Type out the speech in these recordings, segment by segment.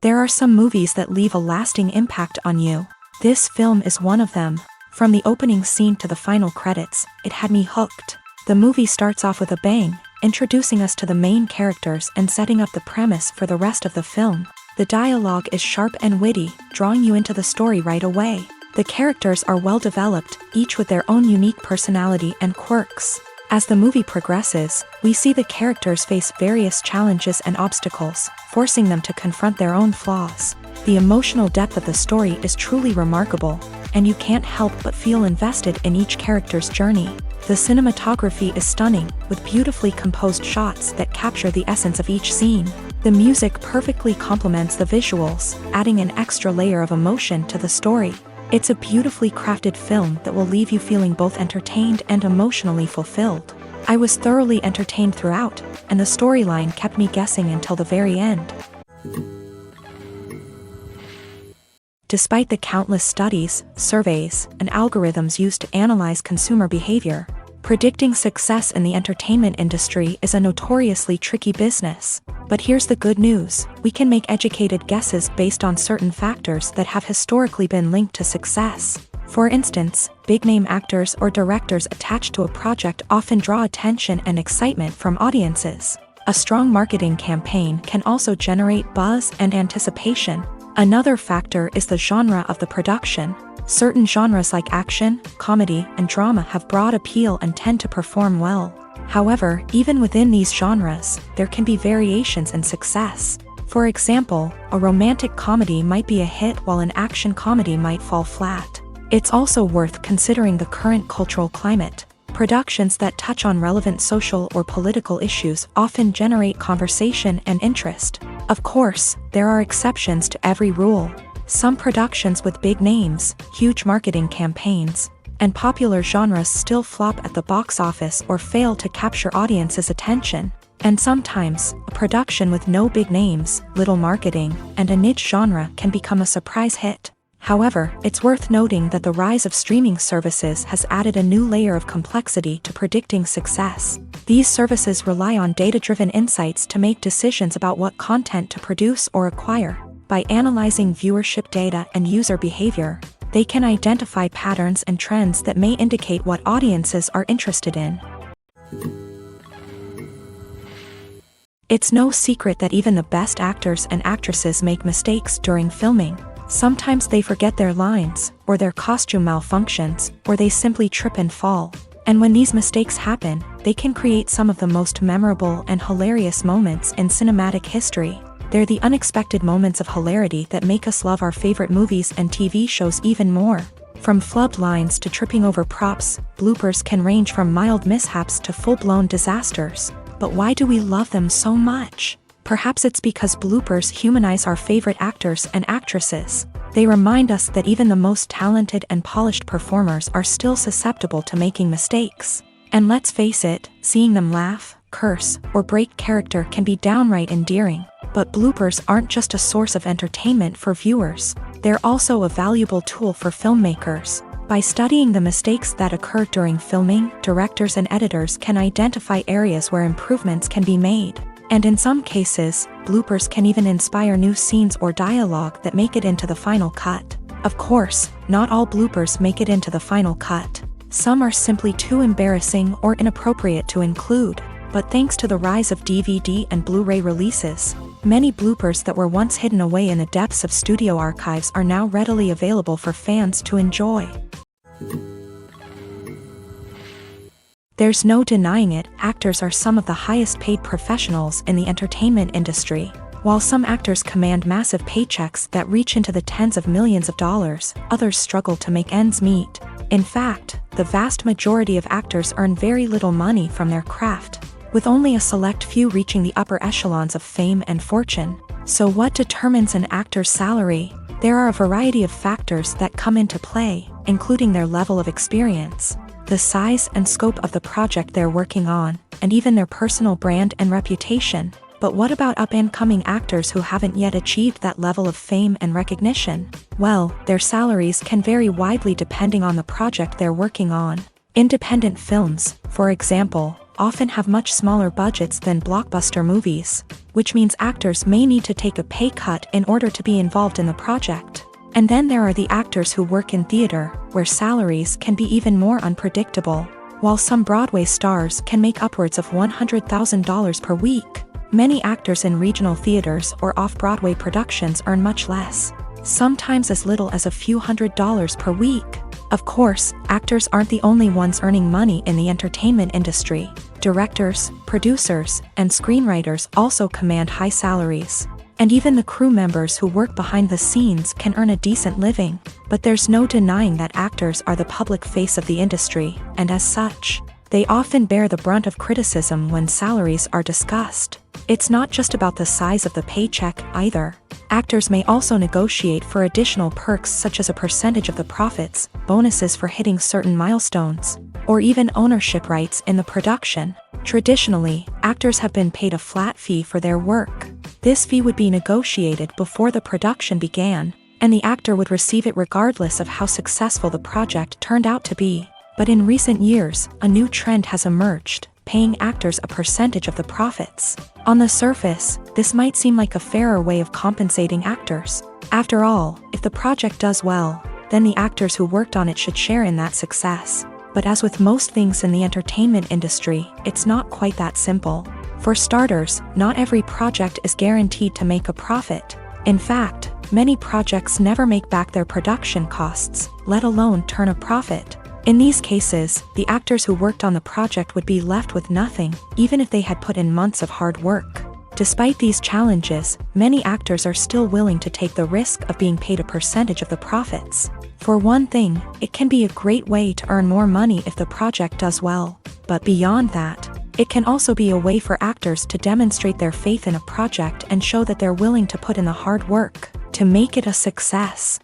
There are some movies that leave a lasting impact on you. This film is one of them. From the opening scene to the final credits, it had me hooked. The movie starts off with a bang, introducing us to the main characters and setting up the premise for the rest of the film. The dialogue is sharp and witty, drawing you into the story right away. The characters are well developed, each with their own unique personality and quirks. As the movie progresses, we see the characters face various challenges and obstacles, forcing them to confront their own flaws. The emotional depth of the story is truly remarkable, and you can't help but feel invested in each character's journey. The cinematography is stunning, with beautifully composed shots that capture the essence of each scene. The music perfectly complements the visuals, adding an extra layer of emotion to the story. It's a beautifully crafted film that will leave you feeling both entertained and emotionally fulfilled. I was thoroughly entertained throughout, and the storyline kept me guessing until the very end. Despite the countless studies, surveys, and algorithms used to analyze consumer behavior, predicting success in the entertainment industry is a notoriously tricky business. But here's the good news: we can make educated guesses based on certain factors that have historically been linked to success. For instance, big-name actors or directors attached to a project often draw attention and excitement from audiences. A strong marketing campaign can also generate buzz and anticipation. Another factor is the genre of the production. Certain genres like action, comedy, and drama have broad appeal and tend to perform well. However, even within these genres, there can be variations in success. For example, a romantic comedy might be a hit while an action comedy might fall flat. It's also worth considering the current cultural climate. Productions that touch on relevant social or political issues often generate conversation and interest. Of course, there are exceptions to every rule. Some productions with big names, huge marketing campaigns, and popular genres still flop at the box office or fail to capture audiences' attention. And sometimes, a production with no big names, little marketing, and a niche genre can become a surprise hit. However, it's worth noting that the rise of streaming services has added a new layer of complexity to predicting success. These services rely on data-driven insights to make decisions about what content to produce or acquire. By analyzing viewership data and user behavior, they can identify patterns and trends that may indicate what audiences are interested in. It's no secret that even the best actors and actresses make mistakes during filming. Sometimes they forget their lines, or their costume malfunctions, or they simply trip and fall. And when these mistakes happen, they can create some of the most memorable and hilarious moments in cinematic history. They're the unexpected moments of hilarity that make us love our favorite movies and TV shows even more. From flubbed lines to tripping over props, bloopers can range from mild mishaps to full-blown disasters. But why do we love them so much? Perhaps it's because bloopers humanize our favorite actors and actresses. They remind us that even the most talented and polished performers are still susceptible to making mistakes. And let's face it, seeing them laugh, curse, or break character can be downright endearing. But bloopers aren't just a source of entertainment for viewers. They're also a valuable tool for filmmakers. By studying the mistakes that occur during filming, directors and editors can identify areas where improvements can be made. And in some cases, bloopers can even inspire new scenes or dialogue that make it into the final cut. Of course, not all bloopers make it into the final cut. Some are simply too embarrassing or inappropriate to include. But thanks to the rise of DVD and Blu-ray releases, many bloopers that were once hidden away in the depths of studio archives are now readily available for fans to enjoy. There's no denying it, actors are some of the highest paid professionals in the entertainment industry. While some actors command massive paychecks that reach into the tens of millions of dollars, others struggle to make ends meet. In fact, the vast majority of actors earn very little money from their craft, with only a select few reaching the upper echelons of fame and fortune. So what determines an actor's salary? There are a variety of factors that come into play, including their level of experience, the size and scope of the project they're working on, and even their personal brand and reputation. But what about up-and-coming actors who haven't yet achieved that level of fame and recognition? Well, their salaries can vary widely depending on the project they're working on. Independent films, for example, often have much smaller budgets than blockbuster movies, which means actors may need to take a pay cut in order to be involved in the project. And then there are the actors who work in theater, where salaries can be even more unpredictable. While some Broadway stars can make upwards of $100,000 per week, many actors in regional theaters or off-Broadway productions earn much less, sometimes as little as a few $100s per week. Of course, actors aren't the only ones earning money in the entertainment industry. Directors, producers, and screenwriters also command high salaries. And even the crew members who work behind the scenes can earn a decent living. But there's no denying that actors are the public face of the industry, and as such, they often bear the brunt of criticism when salaries are discussed. It's not just about the size of the paycheck, either. Actors may also negotiate for additional perks such as a percentage of the profits, bonuses for hitting certain milestones, or even ownership rights in the production. Traditionally, actors have been paid a flat fee for their work. This fee would be negotiated before the production began, and the actor would receive it regardless of how successful the project turned out to be. But in recent years, a new trend has emerged, paying actors a percentage of the profits. On the surface, this might seem like a fairer way of compensating actors. After all, if the project does well, then the actors who worked on it should share in that success. But as with most things in the entertainment industry, it's not quite that simple. For starters, not every project is guaranteed to make a profit. In fact, many projects never make back their production costs, let alone turn a profit. In these cases, the actors who worked on the project would be left with nothing, even if they had put in months of hard work. Despite these challenges, many actors are still willing to take the risk of being paid a percentage of the profits. For one thing, it can be a great way to earn more money if the project does well. But beyond that, it can also be a way for actors to demonstrate their faith in a project and show that they're willing to put in the hard work to make it a success.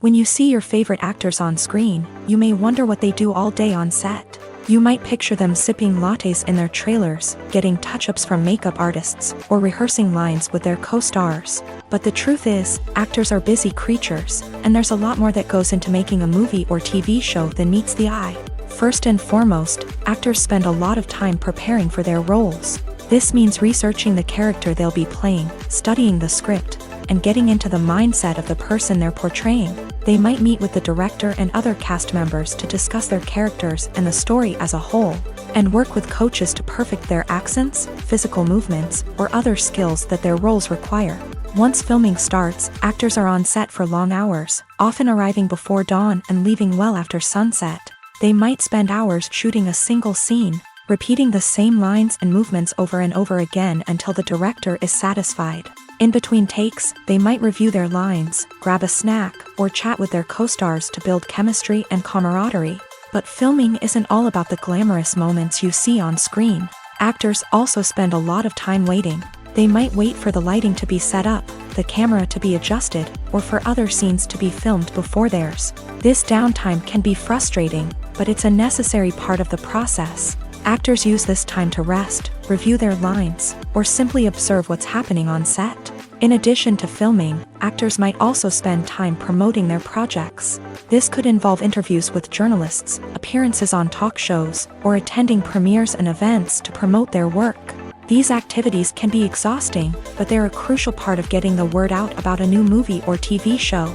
When you see your favorite actors on screen, you may wonder what they do all day on set. You might picture them sipping lattes in their trailers, getting touch-ups from makeup artists, or rehearsing lines with their co-stars. But the truth is, actors are busy creatures, and there's a lot more that goes into making a movie or TV show than meets the eye. First and foremost, actors spend a lot of time preparing for their roles. This means researching the character they'll be playing, studying the script, and getting into the mindset of the person they're portraying. They might meet with the director and other cast members to discuss their characters and the story as a whole, and work with coaches to perfect their accents, physical movements, or other skills that their roles require. Once filming starts, actors are on set for long hours, often arriving before dawn and leaving well after sunset. They might spend hours shooting a single scene, repeating the same lines and movements over and over again until the director is satisfied. In between takes, they might review their lines, grab a snack, or chat with their co-stars to build chemistry and camaraderie. But filming isn't all about the glamorous moments you see on screen. Actors also spend a lot of time waiting. They might wait for the lighting to be set up, the camera to be adjusted, or for other scenes to be filmed before theirs. This downtime can be frustrating, but it's a necessary part of the process. Actors use this time to rest, review their lines, or simply observe what's happening on set. In addition to filming, actors might also spend time promoting their projects. This could involve interviews with journalists, appearances on talk shows, or attending premieres and events to promote their work. These activities can be exhausting, but they're a crucial part of getting the word out about a new movie or TV show.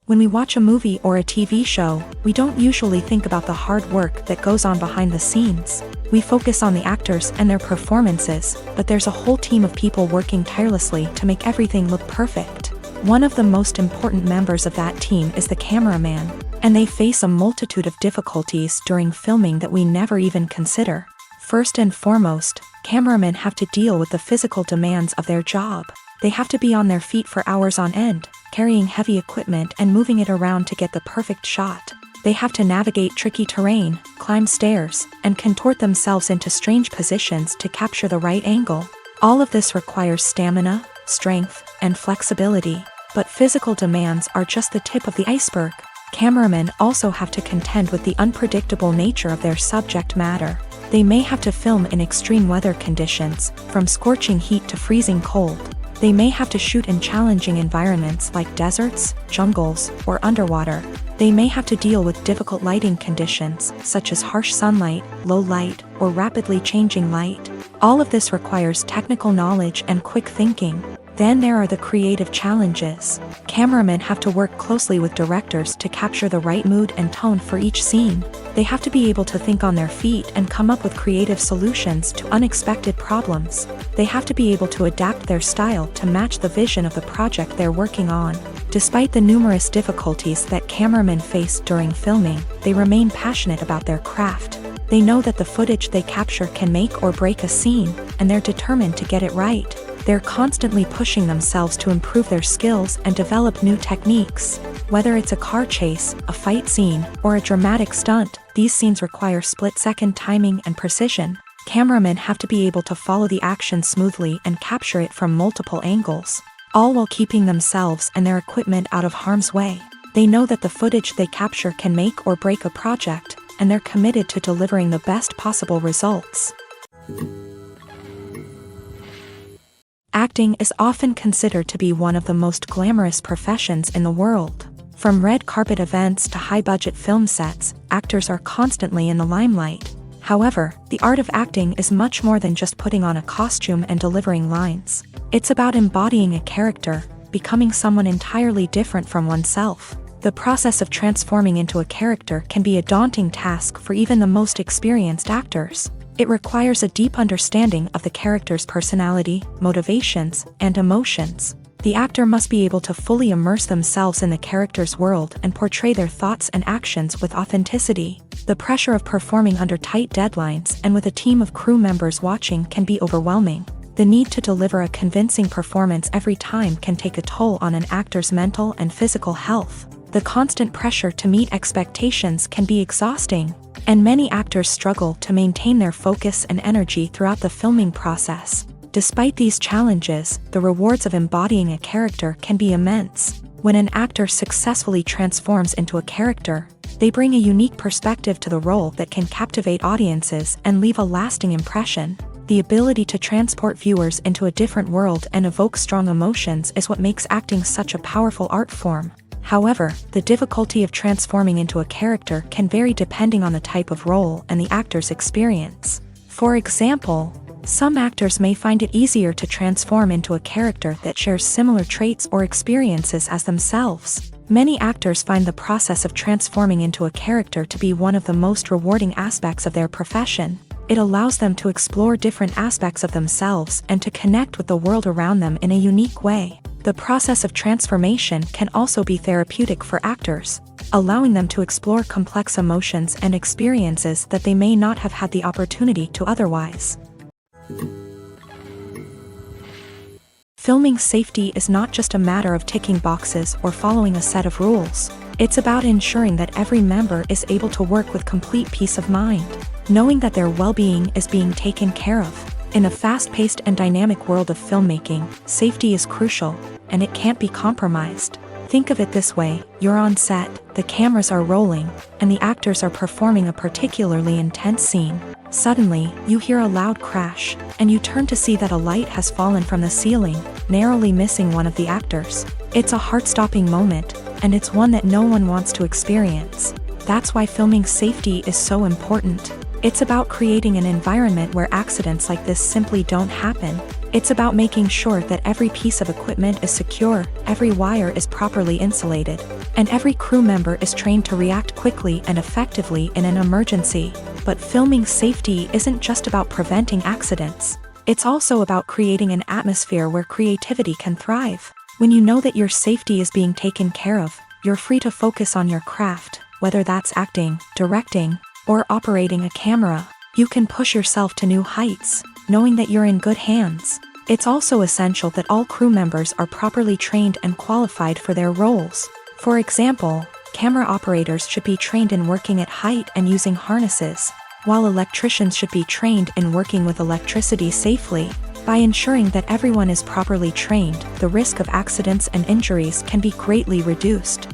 When we watch a movie or a TV show, we don't usually think about the hard work that goes on behind the scenes. We focus on the actors and their performances, but there's a whole team of people working tirelessly to make everything look perfect. One of the most important members of that team is the cameraman, and they face a multitude of difficulties during filming that we never even consider. First and foremost, cameramen have to deal with the physical demands of their job. They have to be on their feet for hours on end, carrying heavy equipment and moving it around to get the perfect shot. They have to navigate tricky terrain, climb stairs, and contort themselves into strange positions to capture the right angle. All of this requires stamina, strength, and flexibility. But physical demands are just the tip of the iceberg. Cameramen also have to contend with the unpredictable nature of their subject matter. They may have to film in extreme weather conditions, from scorching heat to freezing cold. They may have to shoot in challenging environments like deserts, jungles, or underwater. They may have to deal with difficult lighting conditions, such as harsh sunlight, low light, or rapidly changing light. All of this requires technical knowledge and quick thinking. Then there are the creative challenges. Cameramen have to work closely with directors to capture the right mood and tone for each scene. They have to be able to think on their feet and come up with creative solutions to unexpected problems. They have to be able to adapt their style to match the vision of the project they're working on. Despite the numerous difficulties that cameramen face during filming, they remain passionate about their craft. They know that the footage they capture can make or break a scene, and they're determined to get it right. They're constantly pushing themselves to improve their skills and develop new techniques. Whether it's a car chase, a fight scene, or a dramatic stunt, these scenes require split-second timing and precision. Cameramen have to be able to follow the action smoothly and capture it from multiple angles, all while keeping themselves and their equipment out of harm's way. They know that the footage they capture can make or break a project, and they're committed to delivering the best possible results. Acting is often considered to be one of the most glamorous professions in the world. From red carpet events to high-budget film sets, actors are constantly in the limelight. However, the art of acting is much more than just putting on a costume and delivering lines. It's about embodying a character, becoming someone entirely different from oneself. The process of transforming into a character can be a daunting task for even the most experienced actors. It requires a deep understanding of the character's personality, motivations, and emotions. The actor must be able to fully immerse themselves in the character's world and portray their thoughts and actions with authenticity. The pressure of performing under tight deadlines and with a team of crew members watching can be overwhelming. The need to deliver a convincing performance every time can take a toll on an actor's mental and physical health. The constant pressure to meet expectations can be exhausting, and many actors struggle to maintain their focus and energy throughout the filming process. Despite these challenges, the rewards of embodying a character can be immense. When an actor successfully transforms into a character, they bring a unique perspective to the role that can captivate audiences and leave a lasting impression. The ability to transport viewers into a different world and evoke strong emotions is what makes acting such a powerful art form. However, the difficulty of transforming into a character can vary depending on the type of role and the actor's experience. For example, some actors may find it easier to transform into a character that shares similar traits or experiences as themselves. Many actors find the process of transforming into a character to be one of the most rewarding aspects of their profession. It allows them to explore different aspects of themselves and to connect with the world around them in a unique way. The process of transformation can also be therapeutic for actors, allowing them to explore complex emotions and experiences that they may not have had the opportunity to otherwise. Filming safety is not just a matter of ticking boxes or following a set of rules. It's about ensuring that every member is able to work with complete peace of mind, knowing that their well-being is being taken care of. In a fast-paced and dynamic world of filmmaking, safety is crucial, and it can't be compromised. Think of it this way: you're on set, the cameras are rolling, and the actors are performing a particularly intense scene. Suddenly, you hear a loud crash, and you turn to see that a light has fallen from the ceiling, narrowly missing one of the actors. It's a heart-stopping moment, and it's one that no one wants to experience. That's why filming safety is so important. It's about creating an environment where accidents like this simply don't happen. It's about making sure that every piece of equipment is secure, every wire is properly insulated, and every crew member is trained to react quickly and effectively in an emergency. But filming safety isn't just about preventing accidents. It's also about creating an atmosphere where creativity can thrive. When you know that your safety is being taken care of, you're free to focus on your craft, whether that's acting, directing, or operating a camera. You can push yourself to new heights, knowing that you're in good hands. It's also essential that all crew members are properly trained and qualified for their roles. For example, camera operators should be trained in working at height and using harnesses, while electricians should be trained in working with electricity safely. By ensuring that everyone is properly trained, the risk of accidents and injuries can be greatly reduced.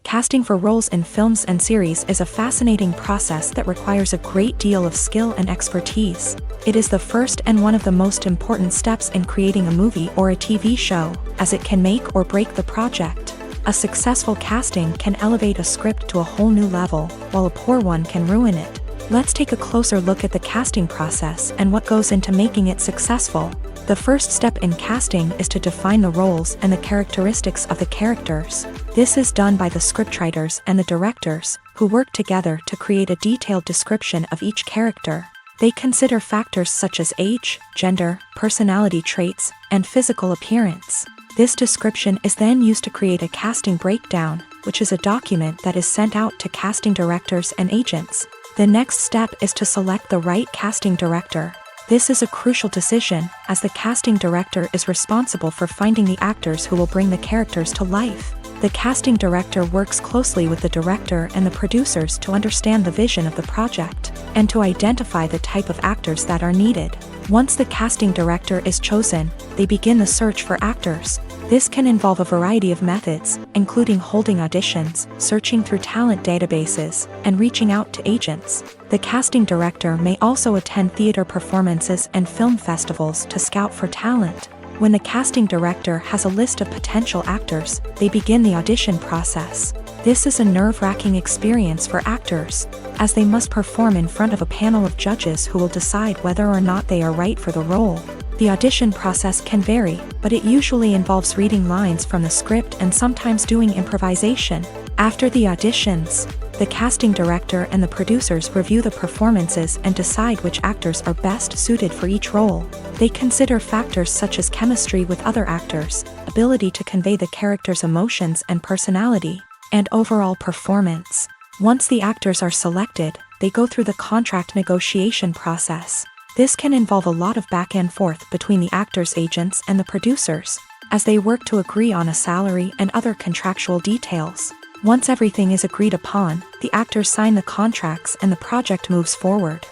Casting for roles in films and series is a fascinating process that requires a great deal of skill and expertise. It is the first and one of the most important steps in creating a movie or a TV show, as it can make or break the project. A successful casting can elevate a script to a whole new level, while a poor one can ruin it. Let's take a closer look at the casting process and what goes into making it successful. The first step in casting is to define the roles and the characteristics of the characters. This is done by the scriptwriters and the directors, who work together to create a detailed description of each character. They consider factors such as age, gender, personality traits, and physical appearance. This description is then used to create a casting breakdown, which is a document that is sent out to casting directors and agents. The next step is to select the right casting director. This is a crucial decision, as the casting director is responsible for finding the actors who will bring the characters to life. The casting director works closely with the director and the producers to understand the vision of the project, and to identify the type of actors that are needed. Once the casting director is chosen, they begin the search for actors. This can involve a variety of methods, including holding auditions, searching through talent databases, and reaching out to agents. The casting director may also attend theater performances and film festivals to scout for talent. When the casting director has a list of potential actors, they begin the audition process. This is a nerve-wracking experience for actors, as they must perform in front of a panel of judges who will decide whether or not they are right for the role. The audition process can vary, but it usually involves reading lines from the script and sometimes doing improvisation. After the auditions, the casting director and the producers review the performances and decide which actors are best suited for each role. They consider factors such as chemistry with other actors, ability to convey the character's emotions and personality, and overall performance. Once the actors are selected, they go through the contract negotiation process. This can involve a lot of back and forth between the actors' agents and the producers, as they work to agree on a salary and other contractual details. Once everything is agreed upon, the actors sign the contracts and the project moves forward.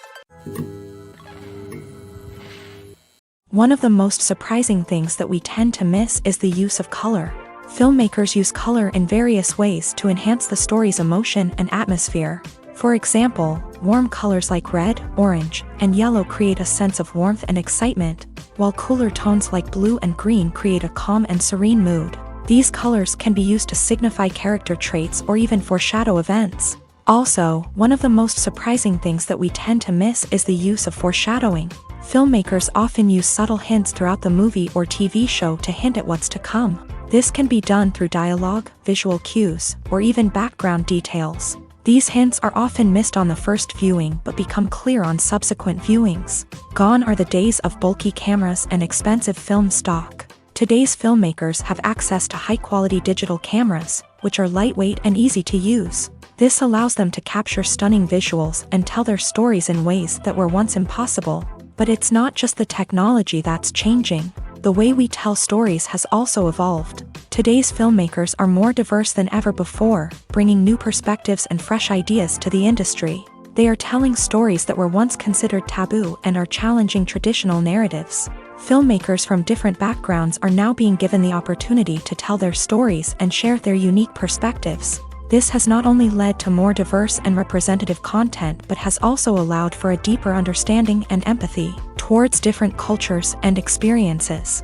One of the most surprising things that we tend to miss is the use of color. Filmmakers use color in various ways to enhance the story's emotion and atmosphere. For example, warm colors like red, orange, and yellow create a sense of warmth and excitement, while cooler tones like blue and green create a calm and serene mood. These colors can be used to signify character traits or even foreshadow events. Also, one of the most surprising things that we tend to miss is the use of foreshadowing. Filmmakers often use subtle hints throughout the movie or TV show to hint at what's to come. This can be done through dialogue, visual cues, or even background details. These hints are often missed on the first viewing but become clear on subsequent viewings. Gone are the days of bulky cameras and expensive film stock. Today's filmmakers have access to high-quality digital cameras, which are lightweight and easy to use. This allows them to capture stunning visuals and tell their stories in ways that were once impossible. But it's not just the technology that's changing. The way we tell stories has also evolved. Today's filmmakers are more diverse than ever before, bringing new perspectives and fresh ideas to the industry. They are telling stories that were once considered taboo and are challenging traditional narratives. Filmmakers from different backgrounds are now being given the opportunity to tell their stories and share their unique perspectives. This has not only led to more diverse and representative content but has also allowed for a deeper understanding and empathy towards different cultures and experiences.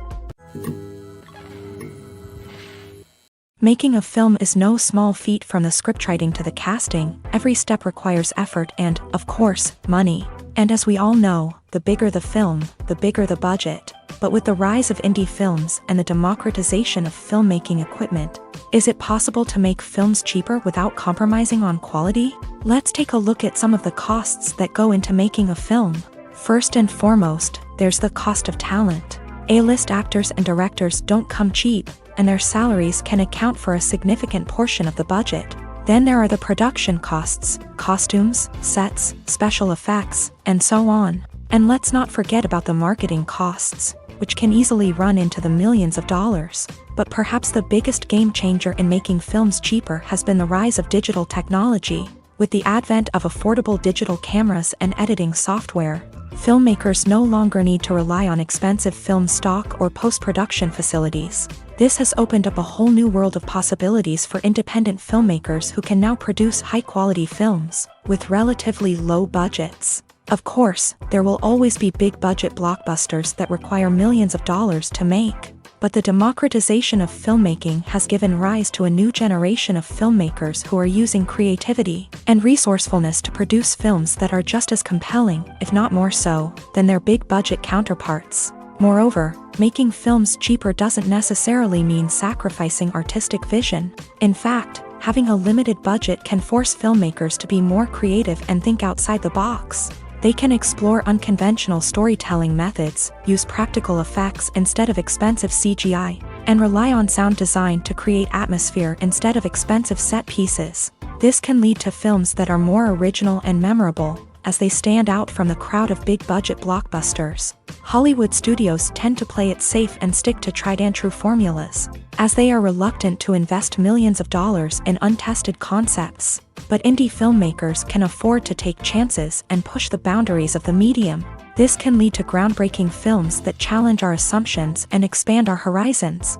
Making a film is no small feat. From the scriptwriting to the casting, every step requires effort and, of course, money. And as we all know, the bigger the film, the bigger the budget. But with the rise of indie films and the democratization of filmmaking equipment, is it possible to make films cheaper without compromising on quality? Let's take a look at some of the costs that go into making a film. First and foremost, there's the cost of talent. A-list actors and directors don't come cheap, and their salaries can account for a significant portion of the budget. Then there are the production costs, costumes, sets, special effects, and so on. And let's not forget about the marketing costs, which can easily run into the millions of dollars. But perhaps the biggest game changer in making films cheaper has been the rise of digital technology. With the advent of affordable digital cameras and editing software, filmmakers no longer need to rely on expensive film stock or post-production facilities. This has opened up a whole new world of possibilities for independent filmmakers who can now produce high-quality films with relatively low budgets. Of course, there will always be big-budget blockbusters that require millions of dollars to make. But the democratization of filmmaking has given rise to a new generation of filmmakers who are using creativity and resourcefulness to produce films that are just as compelling, if not more so, than their big-budget counterparts. Moreover, making films cheaper doesn't necessarily mean sacrificing artistic vision. In fact, having a limited budget can force filmmakers to be more creative and think outside the box. They can explore unconventional storytelling methods, use practical effects instead of expensive CGI, and rely on sound design to create atmosphere instead of expensive set pieces. This can lead to films that are more original and memorable, as they stand out from the crowd of big-budget blockbusters. Hollywood studios tend to play it safe and stick to tried-and-true formulas, as they are reluctant to invest millions of dollars in untested concepts. But indie filmmakers can afford to take chances and push the boundaries of the medium. This can lead to groundbreaking films that challenge our assumptions and expand our horizons.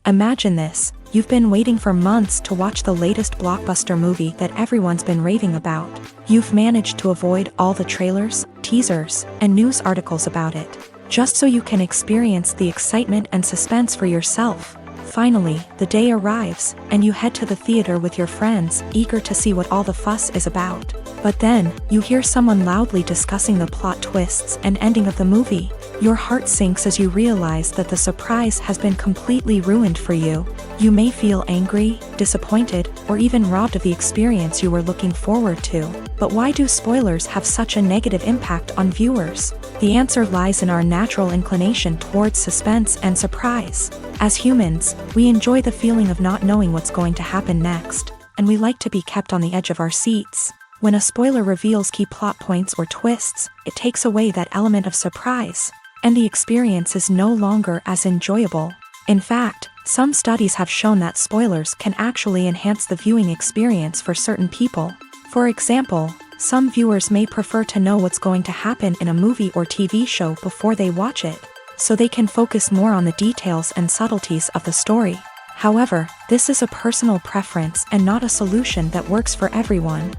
Imagine this. You've been waiting for months to watch the latest blockbuster movie that everyone's been raving about. You've managed to avoid all the trailers, teasers, and news articles about it, just so you can experience the excitement and suspense for yourself. Finally, the day arrives, and you head to the theater with your friends, eager to see what all the fuss is about. But then, you hear someone loudly discussing the plot twists and ending of the movie. Your heart sinks as you realize that the surprise has been completely ruined for you. You may feel angry, disappointed, or even robbed of the experience you were looking forward to. But why do spoilers have such a negative impact on viewers? The answer lies in our natural inclination towards suspense and surprise. As humans, we enjoy the feeling of not knowing what's going to happen next, and we like to be kept on the edge of our seats. When a spoiler reveals key plot points or twists, it takes away that element of surprise, and the experience is no longer as enjoyable. In fact, some studies have shown that spoilers can actually enhance the viewing experience for certain people. For example, some viewers may prefer to know what's going to happen in a movie or TV show before they watch it, so they can focus more on the details and subtleties of the story. However, this is a personal preference and not a solution that works for everyone.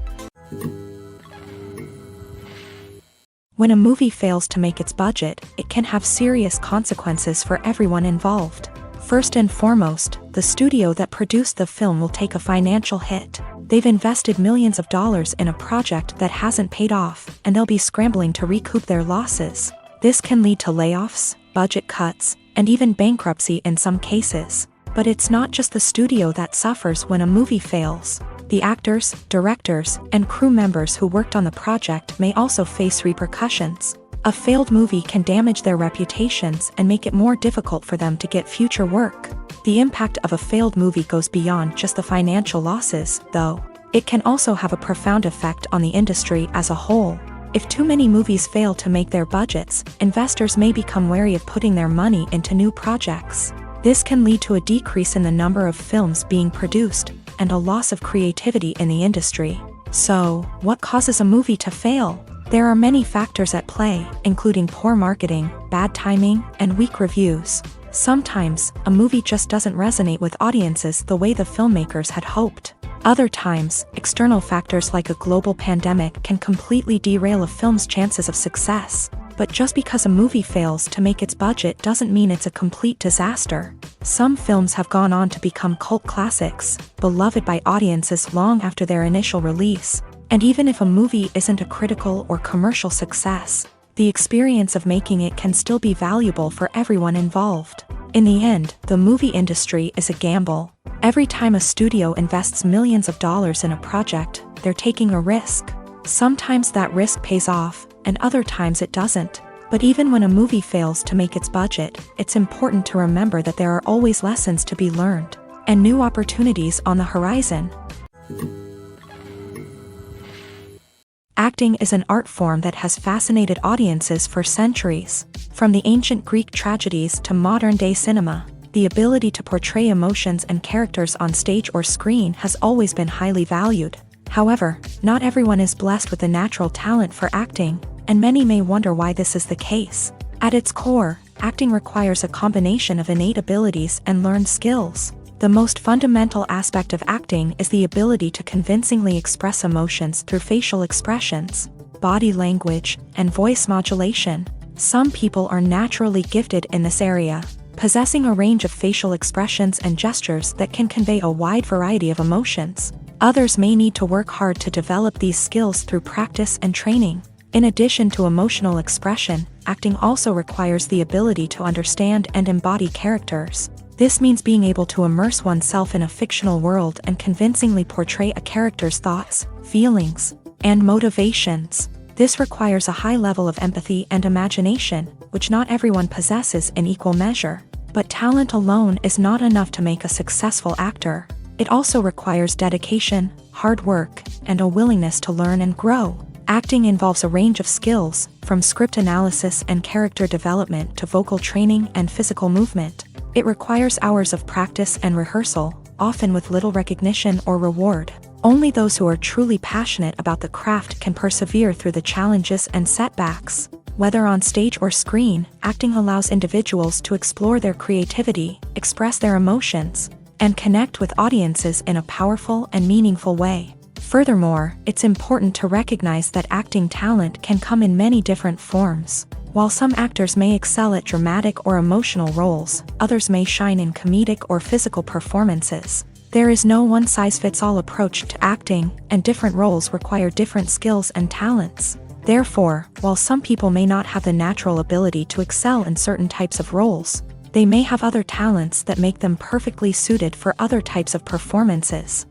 When a movie fails to make its budget, it can have serious consequences for everyone involved. First and foremost, the studio that produced the film will take a financial hit. They've invested millions of dollars in a project that hasn't paid off, and they'll be scrambling to recoup their losses. This can lead to layoffs, budget cuts, and even bankruptcy in some cases. But it's not just the studio that suffers when a movie fails. The actors, directors, and crew members who worked on the project may also face repercussions. A failed movie can damage their reputations and make it more difficult for them to get future work. The impact of a failed movie goes beyond just the financial losses, though. It can also have a profound effect on the industry as a whole. If too many movies fail to make their budgets, investors may become wary of putting their money into new projects. This can lead to a decrease in the number of films being produced, and a loss of creativity in the industry. So, what causes a movie to fail? There are many factors at play, including poor marketing, bad timing, and weak reviews. Sometimes, a movie just doesn't resonate with audiences the way the filmmakers had hoped. Other times, external factors like a global pandemic can completely derail a film's chances of success. But just because a movie fails to make its budget doesn't mean it's a complete disaster. Some films have gone on to become cult classics, beloved by audiences long after their initial release. And even if a movie isn't a critical or commercial success, the experience of making it can still be valuable for everyone involved. In the end, the movie industry is a gamble. Every time a studio invests millions of dollars in a project, they're taking a risk. Sometimes that risk pays off, and other times it doesn't. But even when a movie fails to make its budget, it's important to remember that there are always lessons to be learned, and new opportunities on the horizon. Acting is an art form that has fascinated audiences for centuries. From the ancient Greek tragedies to modern-day cinema, the ability to portray emotions and characters on stage or screen has always been highly valued. However, not everyone is blessed with a natural talent for acting, and many may wonder why this is the case. At its core, acting requires a combination of innate abilities and learned skills. The most fundamental aspect of acting is the ability to convincingly express emotions through facial expressions, body language, and voice modulation. Some people are naturally gifted in this area, possessing a range of facial expressions and gestures that can convey a wide variety of emotions. Others may need to work hard to develop these skills through practice and training. In addition to emotional expression, acting also requires the ability to understand and embody characters. This means being able to immerse oneself in a fictional world and convincingly portray a character's thoughts, feelings, and motivations. This requires a high level of empathy and imagination, which not everyone possesses in equal measure. But talent alone is not enough to make a successful actor. It also requires dedication, hard work, and a willingness to learn and grow. Acting involves a range of skills, from script analysis and character development to vocal training and physical movement. It requires hours of practice and rehearsal, often with little recognition or reward. Only those who are truly passionate about the craft can persevere through the challenges and setbacks. Whether on stage or screen, acting allows individuals to explore their creativity, express their emotions, and connect with audiences in a powerful and meaningful way. Furthermore, it's important to recognize that acting talent can come in many different forms. While some actors may excel at dramatic or emotional roles, others may shine in comedic or physical performances. There is no one-size-fits-all approach to acting, and different roles require different skills and talents. Therefore, while some people may not have the natural ability to excel in certain types of roles, they may have other talents that make them perfectly suited for other types of performances.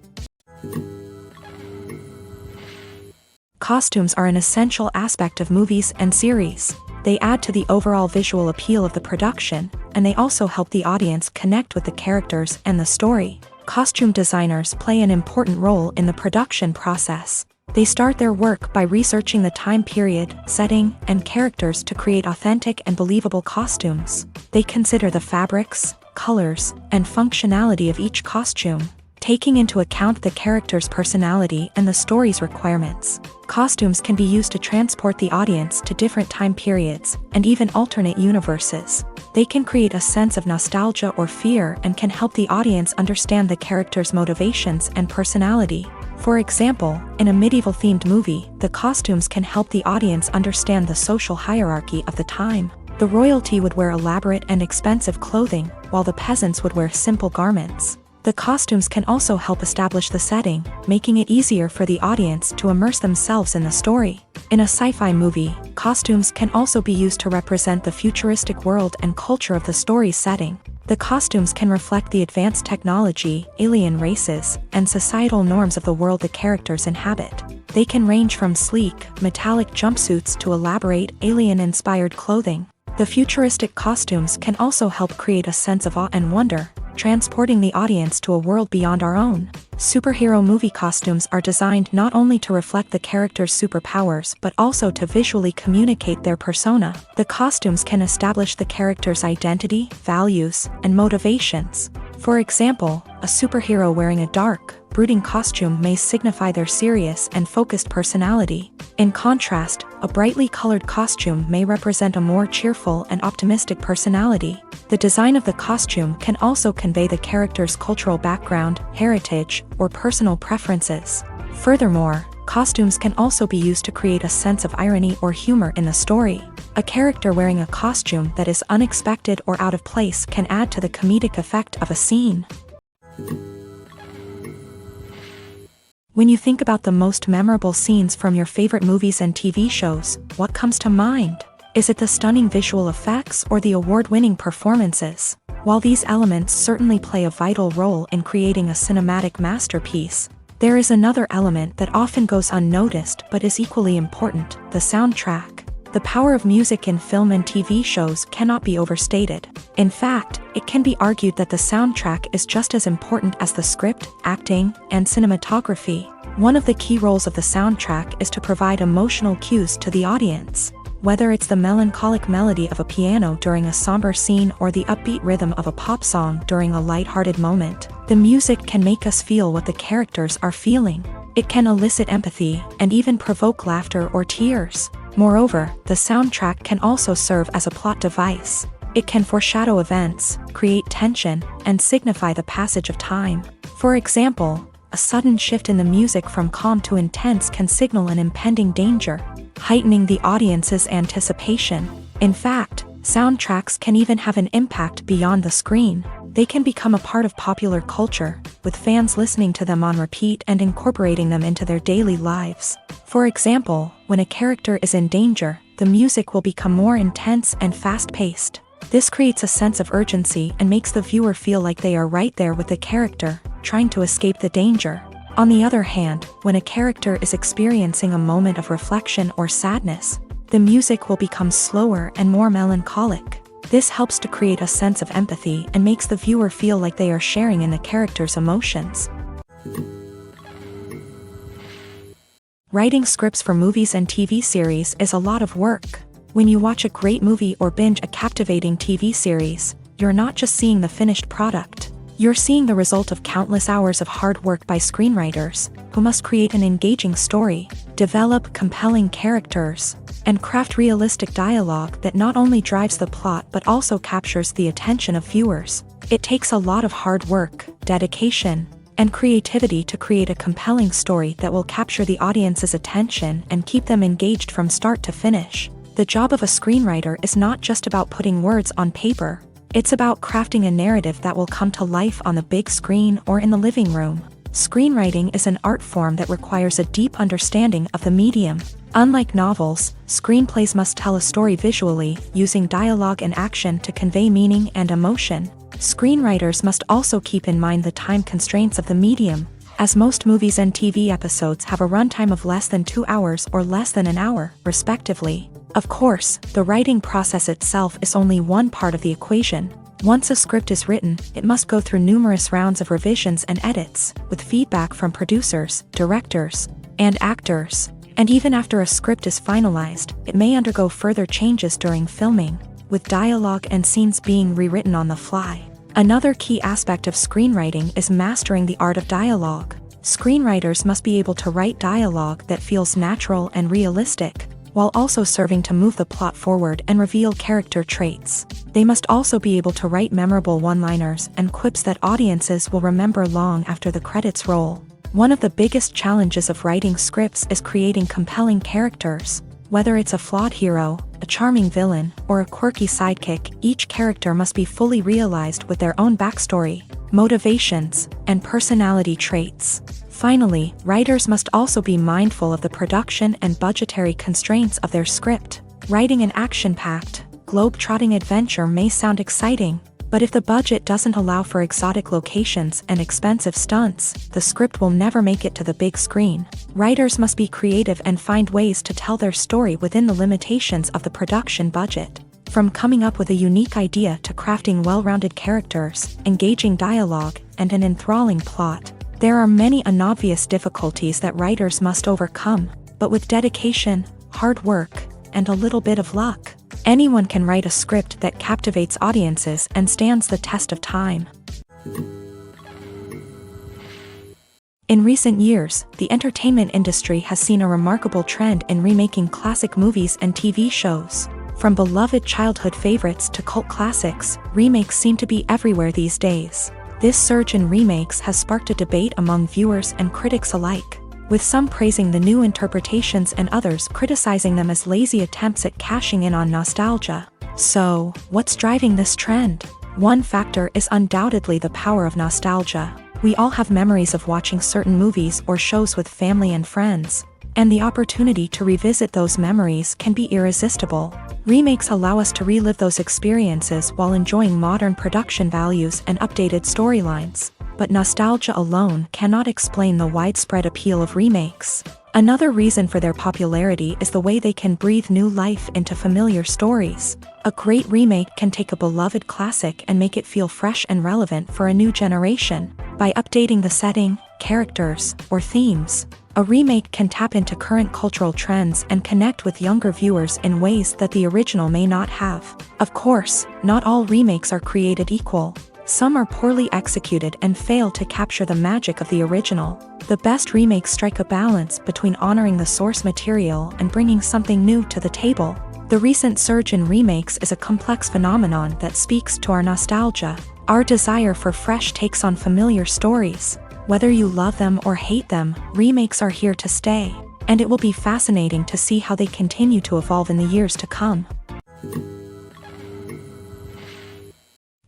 Costumes are an essential aspect of movies and series. They add to the overall visual appeal of the production, and they also help the audience connect with the characters and the story. Costume designers play an important role in the production process. They start their work by researching the time period, setting, and characters to create authentic and believable costumes. They consider the fabrics, colors, and functionality of each costume, taking into account the character's personality and the story's requirements. Costumes can be used to transport the audience to different time periods, and even alternate universes. They can create a sense of nostalgia or fear and can help the audience understand the character's motivations and personality. For example, in a medieval-themed movie, the costumes can help the audience understand the social hierarchy of the time. The royalty would wear elaborate and expensive clothing, while the peasants would wear simple garments. The costumes can also help establish the setting, making it easier for the audience to immerse themselves in the story. In a sci-fi movie, costumes can also be used to represent the futuristic world and culture of the story's setting. The costumes can reflect the advanced technology, alien races, and societal norms of the world the characters inhabit. They can range from sleek, metallic jumpsuits to elaborate, alien-inspired clothing. The futuristic costumes can also help create a sense of awe and wonder, transporting the audience to a world beyond our own. Superhero movie costumes are designed not only to reflect the character's superpowers but also to visually communicate their persona. The costumes can establish the character's identity, values, and motivations. For example, a superhero wearing a dark, brooding costume may signify their serious and focused personality. In contrast, a brightly colored costume may represent a more cheerful and optimistic personality. The design of the costume can also convey the character's cultural background, heritage, or personal preferences. Furthermore, costumes can also be used to create a sense of irony or humor in the story. A character wearing a costume that is unexpected or out of place can add to the comedic effect of a scene. When you think about the most memorable scenes from your favorite movies and TV shows, what comes to mind? Is it the stunning visual effects or the award-winning performances? While these elements certainly play a vital role in creating a cinematic masterpiece, there is another element that often goes unnoticed but is equally important: the soundtrack. The power of music in film and TV shows cannot be overstated. In fact, it can be argued that the soundtrack is just as important as the script, acting, and cinematography. One of the key roles of the soundtrack is to provide emotional cues to the audience. Whether it's the melancholic melody of a piano during a somber scene or the upbeat rhythm of a pop song during a lighthearted moment, the music can make us feel what the characters are feeling. It can elicit empathy and even provoke laughter or tears. Moreover, the soundtrack can also serve as a plot device. It can foreshadow events, create tension, and signify the passage of time. For example, a sudden shift in the music from calm to intense can signal an impending danger, heightening the audience's anticipation. In fact, soundtracks can even have an impact beyond the screen. They can become a part of popular culture, with fans listening to them on repeat and incorporating them into their daily lives. For example, when a character is in danger, the music will become more intense and fast-paced. This creates a sense of urgency and makes the viewer feel like they are right there with the character, trying to escape the danger. On the other hand, when a character is experiencing a moment of reflection or sadness, the music will become slower and more melancholic. This helps to create a sense of empathy and makes the viewer feel like they are sharing in the character's emotions. Writing scripts for movies and TV series is a lot of work. When you watch a great movie or binge a captivating TV series, you're not just seeing the finished product. You're seeing the result of countless hours of hard work by screenwriters, who must create an engaging story, develop compelling characters, and craft realistic dialogue that not only drives the plot but also captures the attention of viewers. It takes a lot of hard work, dedication, and creativity to create a compelling story that will capture the audience's attention and keep them engaged from start to finish. The job of a screenwriter is not just about putting words on paper. It's about crafting a narrative that will come to life on the big screen or in the living room. Screenwriting is an art form that requires a deep understanding of the medium. Unlike novels, screenplays must tell a story visually, using dialogue and action to convey meaning and emotion. Screenwriters must also keep in mind the time constraints of the medium, as most movies and TV episodes have a runtime of less than 2 hours or less than an hour, respectively. Of course, the writing process itself is only one part of the equation. Once a script is written, it must go through numerous rounds of revisions and edits, with feedback from producers, directors, and actors. And even after a script is finalized, it may undergo further changes during filming, with dialogue and scenes being rewritten on the fly. Another key aspect of screenwriting is mastering the art of dialogue. Screenwriters must be able to write dialogue that feels natural and realistic, while also serving to move the plot forward and reveal character traits. They must also be able to write memorable one-liners and quips that audiences will remember long after the credits roll. One of the biggest challenges of writing scripts is creating compelling characters. Whether it's a flawed hero, a charming villain, or a quirky sidekick, each character must be fully realized with their own backstory, motivations, and personality traits. Finally, writers must also be mindful of the production and budgetary constraints of their script. Writing an action-packed, globe-trotting adventure may sound exciting, but if the budget doesn't allow for exotic locations and expensive stunts, the script will never make it to the big screen. Writers must be creative and find ways to tell their story within the limitations of the production budget. From coming up with a unique idea to crafting well-rounded characters, engaging dialogue, and an enthralling plot, there are many unobvious difficulties that writers must overcome, but with dedication, hard work, and a little bit of luck, anyone can write a script that captivates audiences and stands the test of time. In recent years, the entertainment industry has seen a remarkable trend in remaking classic movies and TV shows. From beloved childhood favorites to cult classics, remakes seem to be everywhere these days. This surge in remakes has sparked a debate among viewers and critics alike, with some praising the new interpretations and others criticizing them as lazy attempts at cashing in on nostalgia. So, what's driving this trend? One factor is undoubtedly the power of nostalgia. We all have memories of watching certain movies or shows with family and friends, and the opportunity to revisit those memories can be irresistible. Remakes allow us to relive those experiences while enjoying modern production values and updated storylines. But nostalgia alone cannot explain the widespread appeal of remakes. Another reason for their popularity is the way they can breathe new life into familiar stories. A great remake can take a beloved classic and make it feel fresh and relevant for a new generation. By updating the setting, characters, or themes, a remake can tap into current cultural trends and connect with younger viewers in ways that the original may not have. Of course, not all remakes are created equal. Some are poorly executed and fail to capture the magic of the original. The best remakes strike a balance between honoring the source material and bringing something new to the table. The recent surge in remakes is a complex phenomenon that speaks to our nostalgia, our desire for fresh takes on familiar stories. Whether you love them or hate them, remakes are here to stay, and it will be fascinating to see how they continue to evolve in the years to come.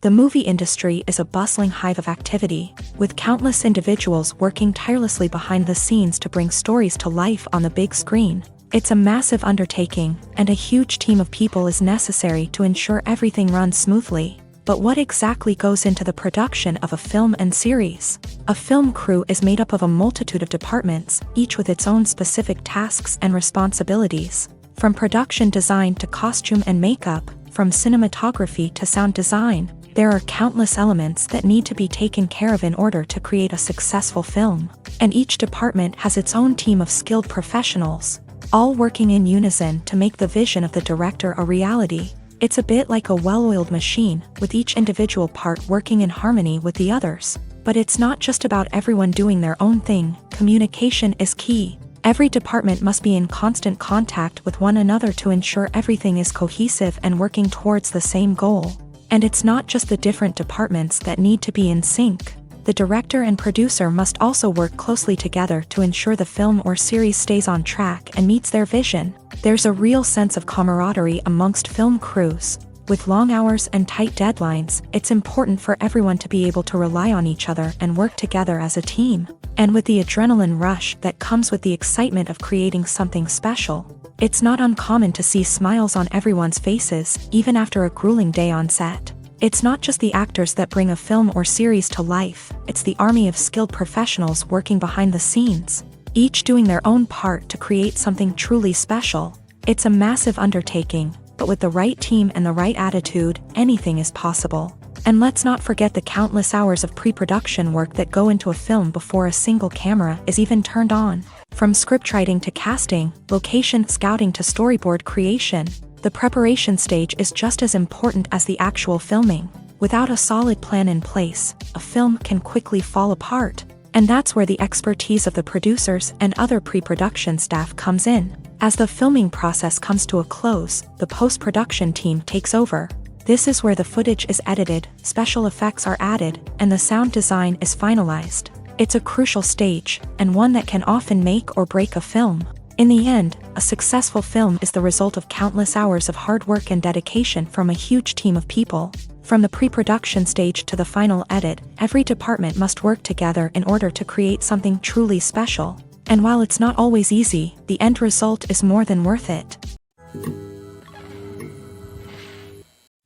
The movie industry is a bustling hive of activity, with countless individuals working tirelessly behind the scenes to bring stories to life on the big screen. It's a massive undertaking, and a huge team of people is necessary to ensure everything runs smoothly. But what exactly goes into the production of a film and series? A film crew is made up of a multitude of departments, each with its own specific tasks and responsibilities. From production design to costume and makeup, from cinematography to sound design, there are countless elements that need to be taken care of in order to create a successful film. And each department has its own team of skilled professionals, all working in unison to make the vision of the director a reality. It's a bit like a well-oiled machine, with each individual part working in harmony with the others. But it's not just about everyone doing their own thing. Communication is key. Every department must be in constant contact with one another to ensure everything is cohesive and working towards the same goal. And it's not just the different departments that need to be in sync. The director and producer must also work closely together to ensure the film or series stays on track and meets their vision. There's a real sense of camaraderie amongst film crews. With long hours and tight deadlines, it's important for everyone to be able to rely on each other and work together as a team. And with the adrenaline rush that comes with the excitement of creating something special, it's not uncommon to see smiles on everyone's faces, even after a grueling day on set. It's not just the actors that bring a film or series to life, it's the army of skilled professionals working behind the scenes, each doing their own part to create something truly special. It's a massive undertaking, but with the right team and the right attitude, anything is possible. And let's not forget the countless hours of pre-production work that go into a film before a single camera is even turned on. From scriptwriting to casting, location scouting to storyboard creation, the preparation stage is just as important as the actual filming. Without a solid plan in place, a film can quickly fall apart. And that's where the expertise of the producers and other pre-production staff comes in. As the filming process comes to a close, the post-production team takes over. This is where the footage is edited, special effects are added, and the sound design is finalized. It's a crucial stage, and one that can often make or break a film. In the end, a successful film is the result of countless hours of hard work and dedication from a huge team of people. From the pre-production stage to the final edit, every department must work together in order to create something truly special. And while it's not always easy, the end result is more than worth it.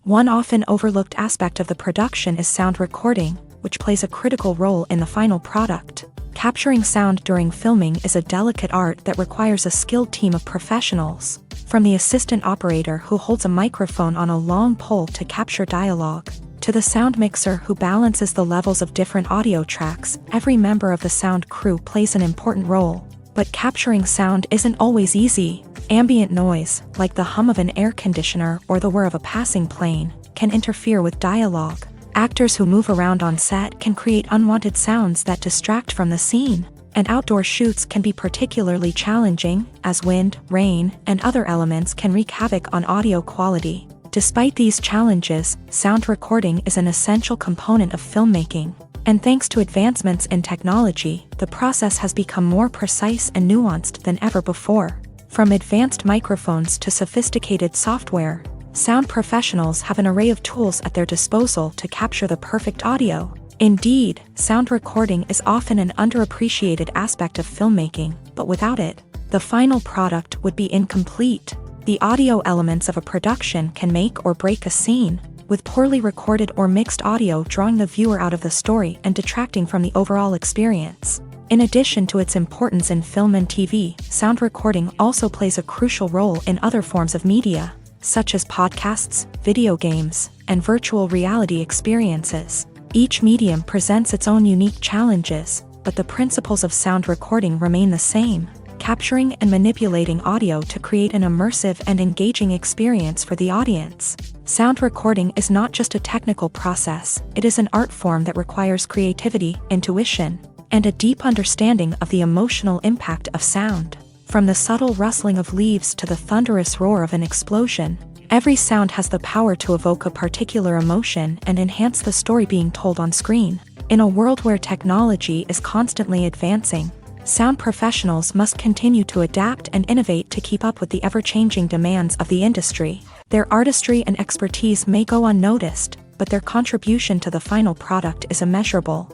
One often overlooked aspect of the production is sound recording, which plays a critical role in the final product. Capturing sound during filming is a delicate art that requires a skilled team of professionals. From the assistant operator who holds a microphone on a long pole to capture dialogue, to the sound mixer who balances the levels of different audio tracks, every member of the sound crew plays an important role. But capturing sound isn't always easy. Ambient noise, like the hum of an air conditioner or the whir of a passing plane, can interfere with dialogue. Actors who move around on set can create unwanted sounds that distract from the scene. And outdoor shoots can be particularly challenging, as wind, rain, and other elements can wreak havoc on audio quality. Despite these challenges, sound recording is an essential component of filmmaking. And thanks to advancements in technology, the process has become more precise and nuanced than ever before. From advanced microphones to sophisticated software, sound professionals have an array of tools at their disposal to capture the perfect audio. Indeed, sound recording is often an underappreciated aspect of filmmaking, but without it, the final product would be incomplete. The audio elements of a production can make or break a scene, with poorly recorded or mixed audio drawing the viewer out of the story and detracting from the overall experience. In addition to its importance in film and TV, sound recording also plays a crucial role in other forms of media, such as podcasts, video games, and virtual reality experiences. Each medium presents its own unique challenges, but the principles of sound recording remain the same, capturing and manipulating audio to create an immersive and engaging experience for the audience. Sound recording is not just a technical process, it is an art form that requires creativity, intuition, and a deep understanding of the emotional impact of sound. From the subtle rustling of leaves to the thunderous roar of an explosion, every sound has the power to evoke a particular emotion and enhance the story being told on screen. In a world where technology is constantly advancing, sound professionals must continue to adapt and innovate to keep up with the ever-changing demands of the industry. Their artistry and expertise may go unnoticed, but their contribution to the final product is immeasurable.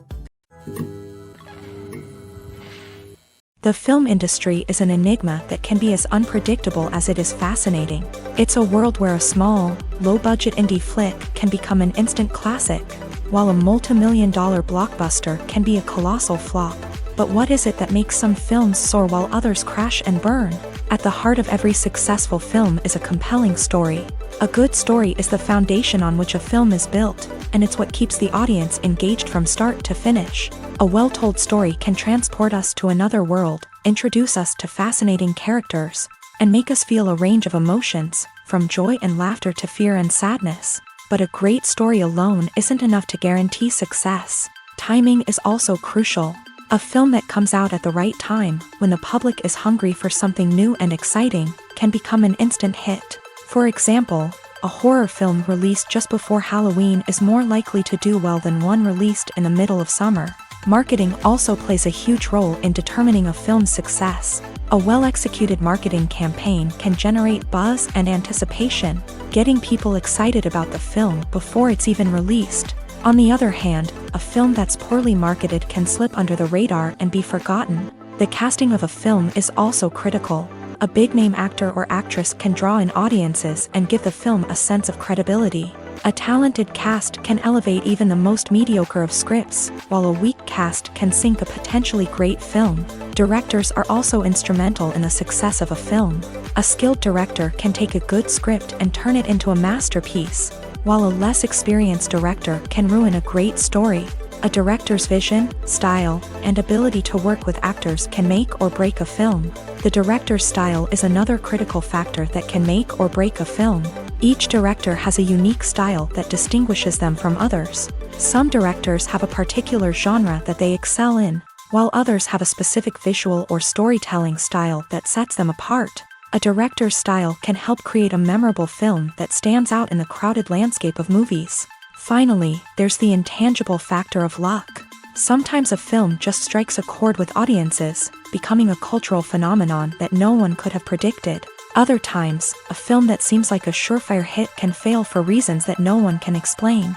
The film industry is an enigma that can be as unpredictable as it is fascinating. It's a world where a small, low-budget indie flick can become an instant classic, while a multi-million-dollar blockbuster can be a colossal flop. But what is it that makes some films soar while others crash and burn? At the heart of every successful film is a compelling story. A good story is the foundation on which a film is built, and it's what keeps the audience engaged from start to finish. A well-told story can transport us to another world, introduce us to fascinating characters, and make us feel a range of emotions, from joy and laughter to fear and sadness. But a great story alone isn't enough to guarantee success. Timing is also crucial. A film that comes out at the right time, when the public is hungry for something new and exciting, can become an instant hit. For example, a horror film released just before Halloween is more likely to do well than one released in the middle of summer. Marketing also plays a huge role in determining a film's success. A well-executed marketing campaign can generate buzz and anticipation, getting people excited about the film before it's even released. On the other hand, a film that's poorly marketed can slip under the radar and be forgotten. The casting of a film is also critical. A big-name actor or actress can draw in audiences and give the film a sense of credibility. A talented cast can elevate even the most mediocre of scripts, while a weak cast can sink a potentially great film. Directors are also instrumental in the success of a film. A skilled director can take a good script and turn it into a masterpiece, while a less experienced director can ruin a great story. A director's vision, style, and ability to work with actors can make or break a film. The director's style is another critical factor that can make or break a film. Each director has a unique style that distinguishes them from others. Some directors have a particular genre that they excel in, while others have a specific visual or storytelling style that sets them apart. A director's style can help create a memorable film that stands out in the crowded landscape of movies. Finally, there's the intangible factor of luck. Sometimes a film just strikes a chord with audiences, becoming a cultural phenomenon that no one could have predicted. Other times, a film that seems like a surefire hit can fail for reasons that no one can explain.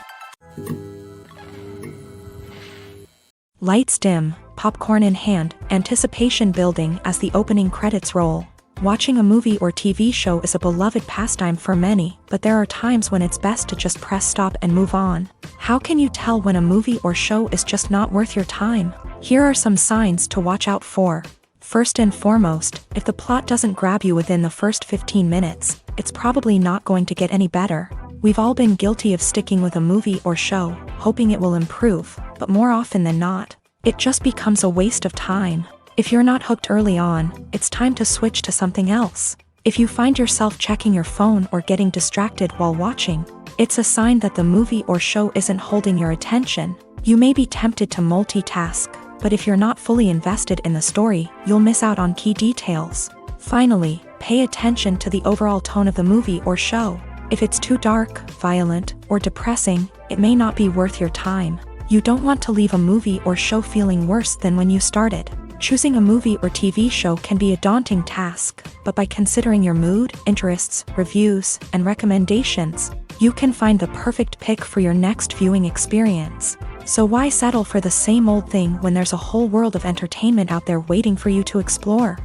Lights dim, popcorn in hand, anticipation building as the opening credits roll. Watching a movie or TV show is a beloved pastime for many, but there are times when it's best to just press stop and move on. How can you tell when a movie or show is just not worth your time? Here are some signs to watch out for. First and foremost, if the plot doesn't grab you within the first 15 minutes, it's probably not going to get any better. We've all been guilty of sticking with a movie or show, hoping it will improve, but more often than not, it just becomes a waste of time. If you're not hooked early on, it's time to switch to something else. If you find yourself checking your phone or getting distracted while watching, it's a sign that the movie or show isn't holding your attention. You may be tempted to multitask, but if you're not fully invested in the story, you'll miss out on key details. Finally, pay attention to the overall tone of the movie or show. If it's too dark, violent, or depressing, it may not be worth your time. You don't want to leave a movie or show feeling worse than when you started. Choosing a movie or TV show can be a daunting task, but by considering your mood, interests, reviews, and recommendations, you can find the perfect pick for your next viewing experience. So why settle for the same old thing when there's a whole world of entertainment out there waiting for you to explore?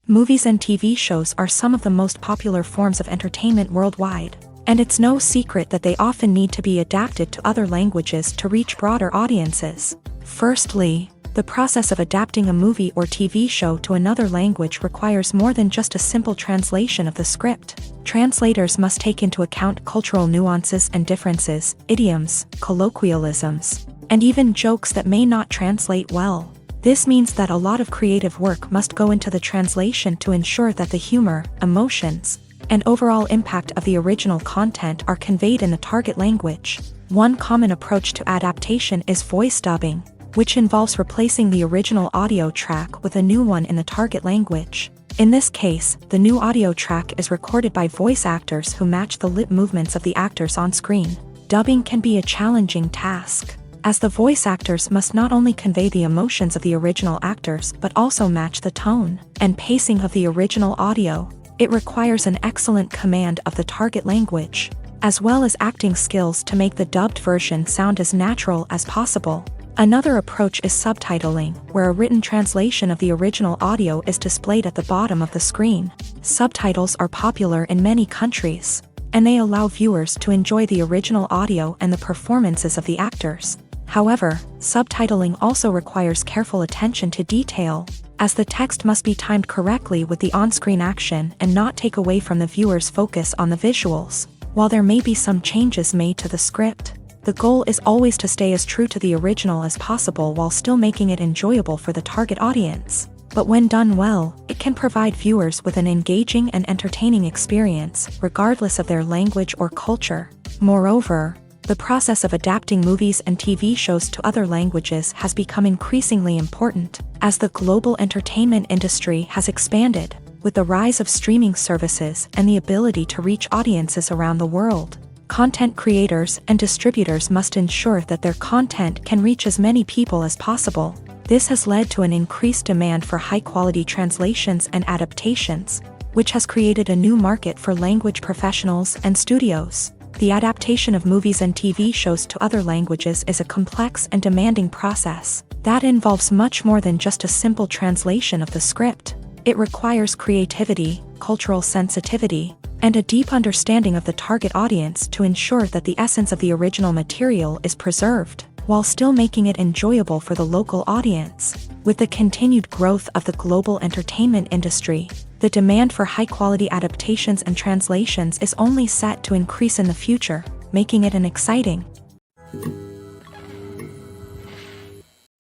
Movies and TV shows are some of the most popular forms of entertainment worldwide. And it's no secret that they often need to be adapted to other languages to reach broader audiences. Firstly, the process of adapting a movie or TV show to another language requires more than just a simple translation of the script. Translators must take into account cultural nuances and differences, idioms, colloquialisms, and even jokes that may not translate well. This means that a lot of creative work must go into the translation to ensure that the humor, emotions, and overall impact of the original content are conveyed in the target language. One common approach to adaptation is voice dubbing. which involves replacing the original audio track with a new one in the target language. In this case, the new audio track is recorded by voice actors who match the lip movements of the actors on screen. Dubbing can be a challenging task, as the voice actors must not only convey the emotions of the original actors but also match the tone and pacing of the original audio. It requires an excellent command of the target language, as well as acting skills to make the dubbed version sound as natural as possible. Another approach is subtitling, where a written translation of the original audio is displayed at the bottom of the screen. Subtitles are popular in many countries, and they allow viewers to enjoy the original audio and the performances of the actors. However, subtitling also requires careful attention to detail, as the text must be timed correctly with the on-screen action and not take away from the viewer's focus on the visuals. While there may be some changes made to the script, the goal is always to stay as true to the original as possible while still making it enjoyable for the target audience. But when done well, it can provide viewers with an engaging and entertaining experience, regardless of their language or culture. Moreover, the process of adapting movies and TV shows to other languages has become increasingly important, as the global entertainment industry has expanded, with the rise of streaming services and the ability to reach audiences around the world. Content creators and distributors must ensure that their content can reach as many people as possible. This has led to an increased demand for high-quality translations and adaptations, which has created a new market for language professionals and studios. The adaptation of movies and TV shows to other languages is a complex and demanding process that involves much more than just a simple translation of the script. It requires creativity, cultural sensitivity, and a deep understanding of the target audience to ensure that the essence of the original material is preserved, while still making it enjoyable for the local audience. With the continued growth of the global entertainment industry, the demand for high-quality adaptations and translations is only set to increase in the future, making it an exciting.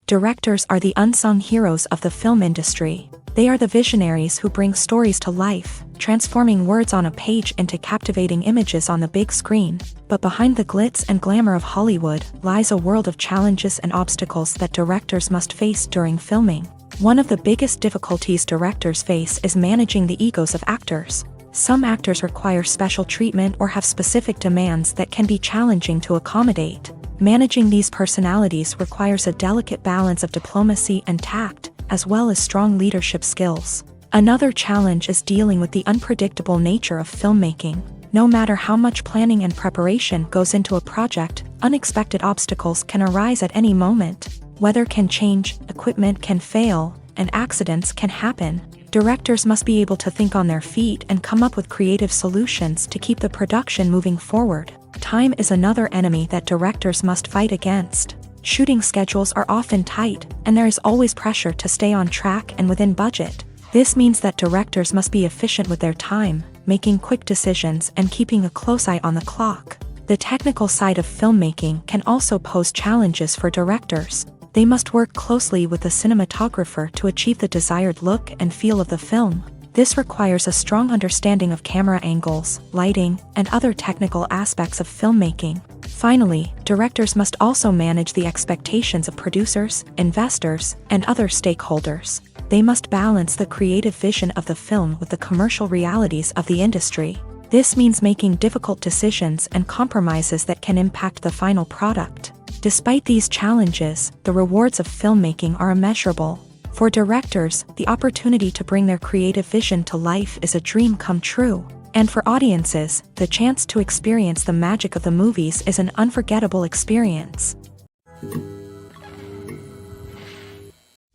Directors are the unsung heroes of the film industry. They are the visionaries who bring stories to life, transforming words on a page into captivating images on the big screen. But behind the glitz and glamour of Hollywood lies a world of challenges and obstacles that directors must face during filming. One of the biggest difficulties directors face is managing the egos of actors. Some actors require special treatment or have specific demands that can be challenging to accommodate. Managing these personalities requires a delicate balance of diplomacy and tact, as well as strong leadership skills. Another challenge is dealing with the unpredictable nature of filmmaking. No matter how much planning and preparation goes into a project, unexpected obstacles can arise at any moment. Weather can change, equipment can fail, and accidents can happen. Directors must be able to think on their feet and come up with creative solutions to keep the production moving forward. Time is another enemy that directors must fight against. Shooting schedules are often tight, and there is always pressure to stay on track and within budget. This means that directors must be efficient with their time, making quick decisions and keeping a close eye on the clock. The technical side of filmmaking can also pose challenges for directors. They must work closely with the cinematographer to achieve the desired look and feel of the film. This requires a strong understanding of camera angles, lighting, and other technical aspects of filmmaking. Finally, directors must also manage the expectations of producers, investors, and other stakeholders. They must balance the creative vision of the film with the commercial realities of the industry. This means making difficult decisions and compromises that can impact the final product. Despite these challenges, the rewards of filmmaking are immeasurable. For directors, the opportunity to bring their creative vision to life is a dream come true. And for audiences, the chance to experience the magic of the movies is an unforgettable experience.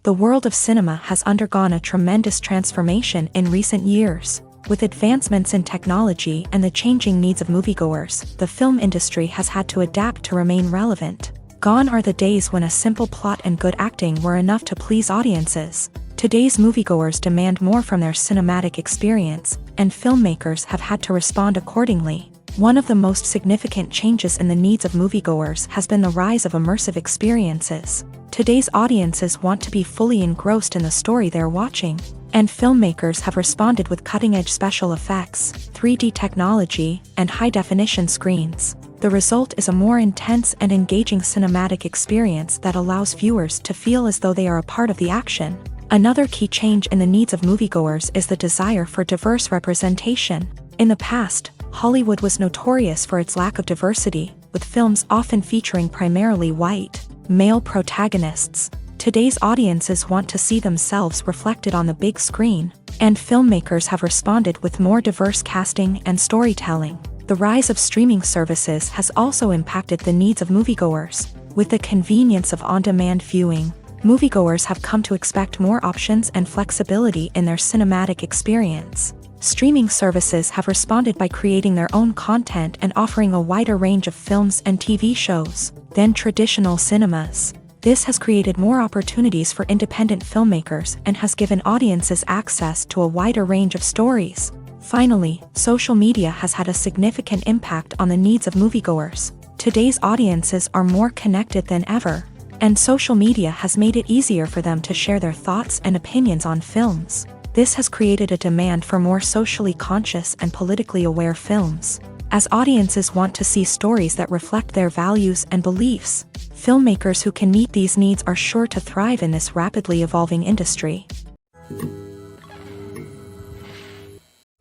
The world of cinema has undergone a tremendous transformation in recent years. With advancements in technology and the changing needs of moviegoers, the film industry has had to adapt to remain relevant. Gone are the days when a simple plot and good acting were enough to please audiences. Today's moviegoers demand more from their cinematic experience, and filmmakers have had to respond accordingly. One of the most significant changes in the needs of moviegoers has been the rise of immersive experiences. Today's audiences want to be fully engrossed in the story they're watching, and filmmakers have responded with cutting-edge special effects, 3D technology, and high-definition screens. The result is a more intense and engaging cinematic experience that allows viewers to feel as though they are a part of the action. Another key change in the needs of moviegoers is the desire for diverse representation. In the past, Hollywood was notorious for its lack of diversity, with films often featuring primarily white, male protagonists. Today's audiences want to see themselves reflected on the big screen, and filmmakers have responded with more diverse casting and storytelling. The rise of streaming services has also impacted the needs of moviegoers. With the convenience of on-demand viewing, moviegoers have come to expect more options and flexibility in their cinematic experience. Streaming services have responded by creating their own content and offering a wider range of films and TV shows than traditional cinemas. This has created more opportunities for independent filmmakers and has given audiences access to a wider range of stories. Finally, social media has had a significant impact on the needs of moviegoers. Today's audiences are more connected than ever, and social media has made it easier for them to share their thoughts and opinions on films. This has created a demand for more socially conscious and politically aware films. As audiences want to see stories that reflect their values and beliefs, filmmakers who can meet these needs are sure to thrive in this rapidly evolving industry.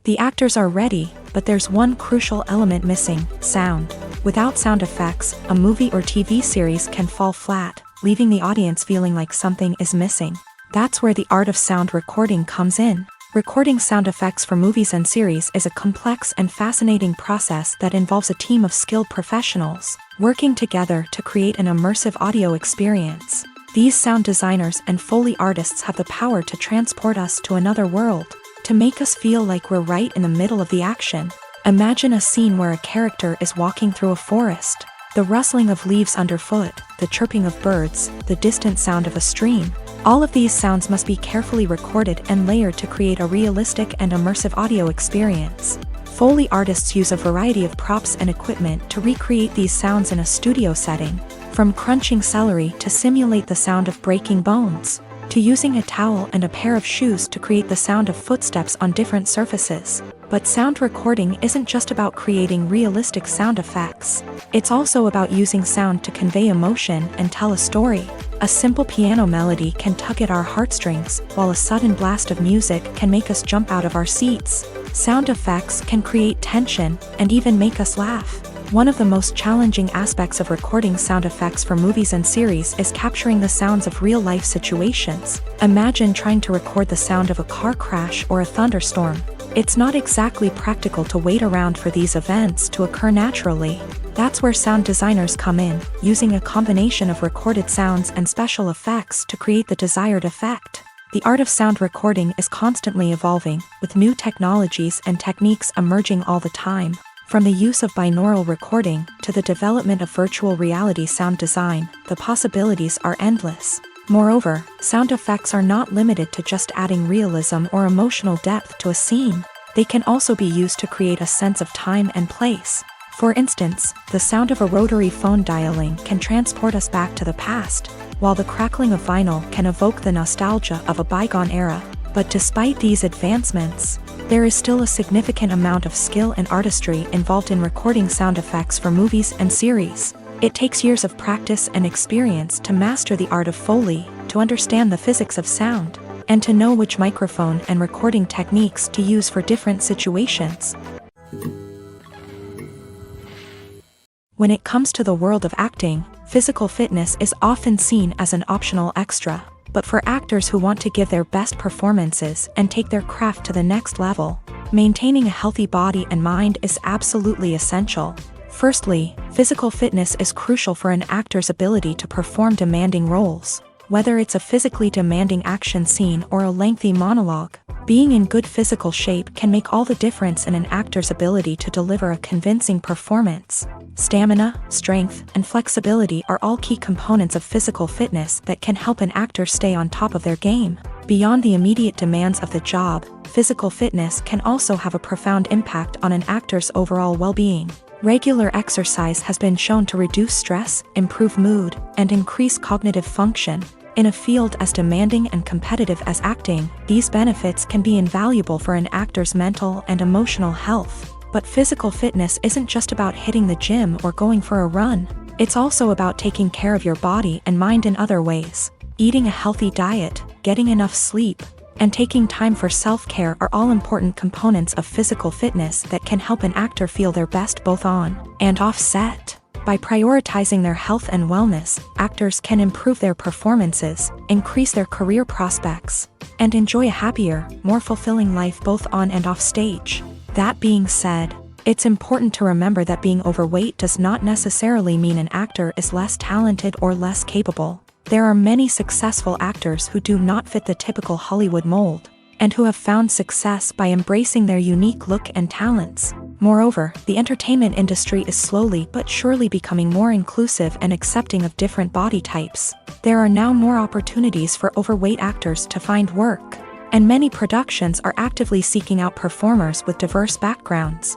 The actors are ready, but there's one crucial element missing: sound. Without sound effects, a movie or TV series can fall flat, leaving the audience feeling like something is missing. That's where the art of sound recording comes in. Recording sound effects for movies and series is a complex and fascinating process that involves a team of skilled professionals working together to create an immersive audio experience. These sound designers and Foley artists have the power to transport us to another world, to make us feel like we're right in the middle of the action. Imagine a scene where a character is walking through a forest. The rustling of leaves underfoot, the chirping of birds, the distant sound of a stream. All of these sounds must be carefully recorded and layered to create a realistic and immersive audio experience. Foley artists use a variety of props and equipment to recreate these sounds in a studio setting, from crunching celery to simulate the sound of breaking bones, to using a towel and a pair of shoes to create the sound of footsteps on different surfaces. But sound recording isn't just about creating realistic sound effects. It's also about using sound to convey emotion and tell a story. A simple piano melody can tug at our heartstrings, while a sudden blast of music can make us jump out of our seats. Sound effects can create tension and even make us laugh. One of the most challenging aspects of recording sound effects for movies and series is capturing the sounds of real-life situations. Imagine trying to record the sound of a car crash or a thunderstorm. It's not exactly practical to wait around for these events to occur naturally. That's where sound designers come in, using a combination of recorded sounds and special effects to create the desired effect. The art of sound recording is constantly evolving, with new technologies and techniques emerging all the time. From the use of binaural recording to the development of virtual reality sound design, the possibilities are endless. Moreover, sound effects are not limited to just adding realism or emotional depth to a scene. They can also be used to create a sense of time and place. For instance, the sound of a rotary phone dialing can transport us back to the past, while the crackling of vinyl can evoke the nostalgia of a bygone era. But despite these advancements, there is still a significant amount of skill and artistry involved in recording sound effects for movies and series. It takes years of practice and experience to master the art of Foley, to understand the physics of sound, and to know which microphone and recording techniques to use for different situations. When it comes to the world of acting, physical fitness is often seen as an optional extra. But for actors who want to give their best performances and take their craft to the next level, maintaining a healthy body and mind is absolutely essential. Firstly, physical fitness is crucial for an actor's ability to perform demanding roles. Whether it's a physically demanding action scene or a lengthy monologue, being in good physical shape can make all the difference in an actor's ability to deliver a convincing performance. Stamina, strength, and flexibility are all key components of physical fitness that can help an actor stay on top of their game. Beyond the immediate demands of the job, physical fitness can also have a profound impact on an actor's overall well-being. Regular exercise has been shown to reduce stress, improve mood, and increase cognitive function. In a field as demanding and competitive as acting, these benefits can be invaluable for an actor's mental and emotional health. But physical fitness isn't just about hitting the gym or going for a run. It's also about taking care of your body and mind in other ways. Eating a healthy diet, getting enough sleep, and taking time for self-care are all important components of physical fitness that can help an actor feel their best both on and off set. By prioritizing their health and wellness, actors can improve their performances, increase their career prospects, and enjoy a happier, more fulfilling life both on and off stage. That being said, it's important to remember that being overweight does not necessarily mean an actor is less talented or less capable. There are many successful actors who do not fit the typical Hollywood mold, and who have found success by embracing their unique look and talents. Moreover, the entertainment industry is slowly but surely becoming more inclusive and accepting of different body types. There are now more opportunities for overweight actors to find work, and many productions are actively seeking out performers with diverse backgrounds.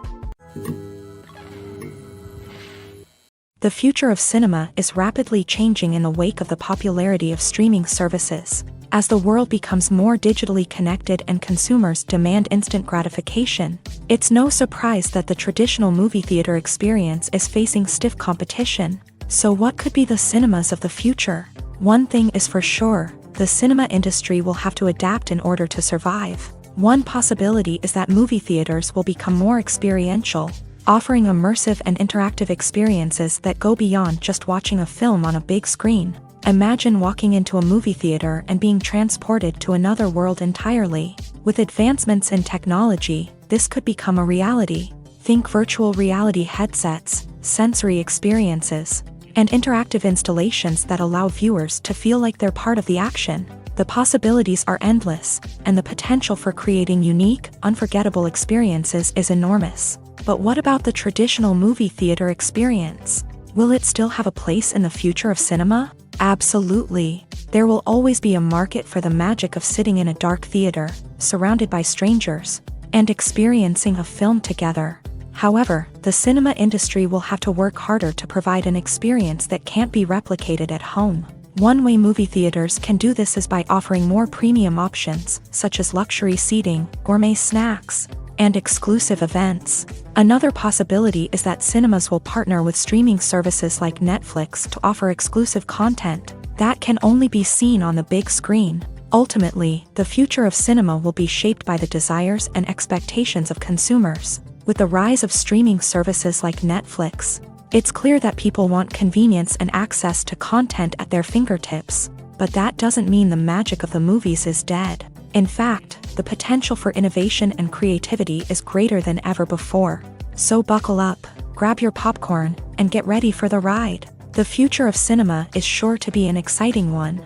The future of cinema is rapidly changing in the wake of the popularity of streaming services. As the world becomes more digitally connected and consumers demand instant gratification, it's no surprise that the traditional movie theater experience is facing stiff competition. So what could be the cinemas of the future? One thing is for sure, the cinema industry will have to adapt in order to survive. One possibility is that movie theaters will become more experiential, offering immersive and interactive experiences that go beyond just watching a film on a big screen. Imagine walking into a movie theater and being transported to another world entirely. With advancements in technology, this could become a reality. Think virtual reality headsets, sensory experiences, and interactive installations that allow viewers to feel like they're part of the action. The possibilities are endless, and the potential for creating unique, unforgettable experiences is enormous. But what about the traditional movie theater experience? Will it still have a place in the future of cinema? Absolutely. There will always be a market for the magic of sitting in a dark theater, surrounded by strangers, and experiencing a film together. However, the cinema industry will have to work harder to provide an experience that can't be replicated at home. One way movie theaters can do this is by offering more premium options, such as luxury seating, gourmet snacks, and exclusive events. Another possibility is that cinemas will partner with streaming services like Netflix to offer exclusive content that can only be seen on the big screen. Ultimately, the future of cinema will be shaped by the desires and expectations of consumers. With the rise of streaming services like Netflix, it's clear that people want convenience and access to content at their fingertips. But that doesn't mean the magic of the movies is dead. In fact, the potential for innovation and creativity is greater than ever before. So buckle up, grab your popcorn, and get ready for the ride. The future of cinema is sure to be an exciting one.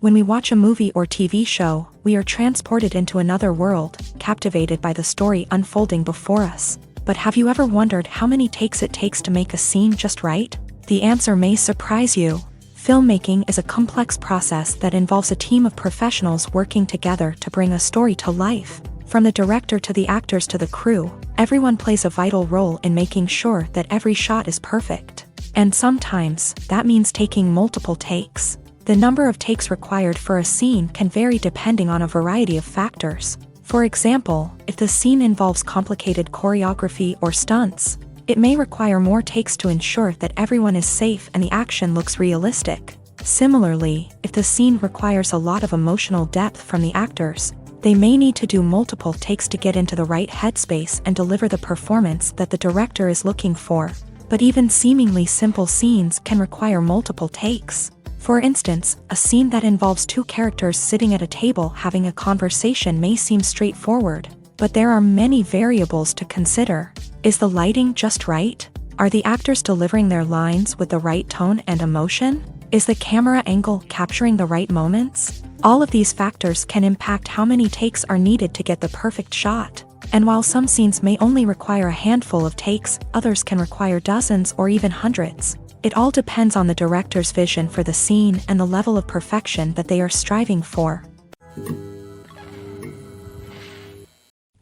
When we watch a movie or TV show, we are transported into another world, captivated by the story unfolding before us. But have you ever wondered how many takes it takes to make a scene just right? The answer may surprise you. Filmmaking is a complex process that involves a team of professionals working together to bring a story to life. From the director to the actors to the crew, everyone plays a vital role in making sure that every shot is perfect. And sometimes, that means taking multiple takes. The number of takes required for a scene can vary depending on a variety of factors. For example, if the scene involves complicated choreography or stunts, it may require more takes to ensure that everyone is safe and the action looks realistic. Similarly, if the scene requires a lot of emotional depth from the actors, they may need to do multiple takes to get into the right headspace and deliver the performance that the director is looking for. But even seemingly simple scenes can require multiple takes. For instance, a scene that involves two characters sitting at a table having a conversation may seem straightforward, but there are many variables to consider. Is the lighting just right? Are the actors delivering their lines with the right tone and emotion? Is the camera angle capturing the right moments? All of these factors can impact how many takes are needed to get the perfect shot. And while some scenes may only require a handful of takes, others can require dozens or even hundreds. It all depends on the director's vision for the scene and the level of perfection that they are striving for.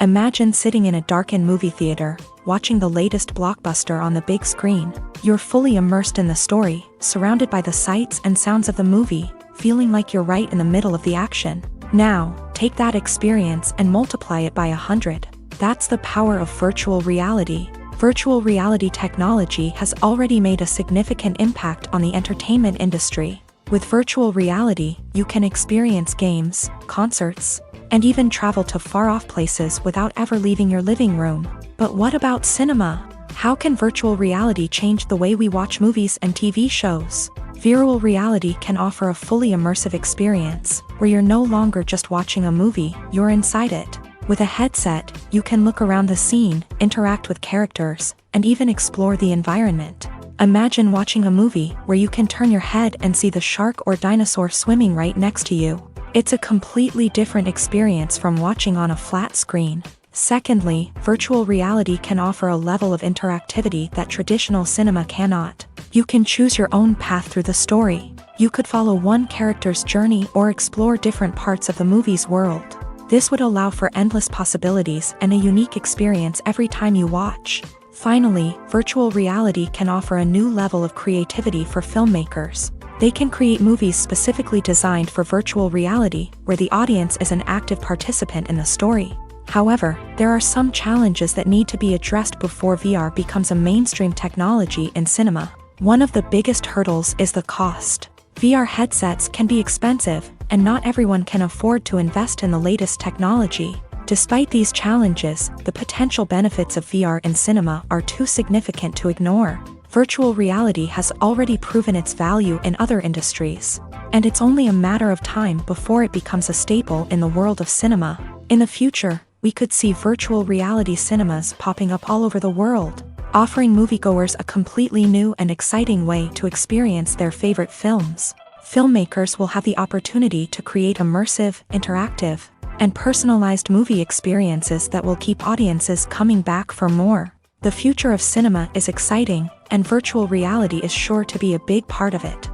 Imagine sitting in a darkened movie theater, watching the latest blockbuster on the big screen. You're fully immersed in the story, surrounded by the sights and sounds of the movie, feeling like you're right in the middle of the action. Now, take that experience and multiply it by 100. That's the power of virtual reality. Virtual reality technology has already made a significant impact on the entertainment industry. With virtual reality, you can experience games, concerts, and even travel to far-off places without ever leaving your living room. But what about cinema? How can virtual reality change the way we watch movies and TV shows? Virtual reality can offer a fully immersive experience, where you're no longer just watching a movie, you're inside it. With a headset, you can look around the scene, interact with characters, and even explore the environment. Imagine watching a movie where you can turn your head and see the shark or dinosaur swimming right next to you. It's a completely different experience from watching on a flat screen. Secondly, virtual reality can offer a level of interactivity that traditional cinema cannot. You can choose your own path through the story. You could follow one character's journey or explore different parts of the movie's world. This would allow for endless possibilities and a unique experience every time you watch. Finally, virtual reality can offer a new level of creativity for filmmakers. They can create movies specifically designed for virtual reality, where the audience is an active participant in the story. However, there are some challenges that need to be addressed before VR becomes a mainstream technology in cinema. One of the biggest hurdles is the cost. VR headsets can be expensive, and not everyone can afford to invest in the latest technology. Despite these challenges, the potential benefits of VR in cinema are too significant to ignore. Virtual reality has already proven its value in other industries, and it's only a matter of time before it becomes a staple in the world of cinema. In the future, we could see virtual reality cinemas popping up all over the world, offering moviegoers a completely new and exciting way to experience their favorite films. Filmmakers will have the opportunity to create immersive, interactive, and personalized movie experiences that will keep audiences coming back for more. The future of cinema is exciting, and virtual reality is sure to be a big part of it.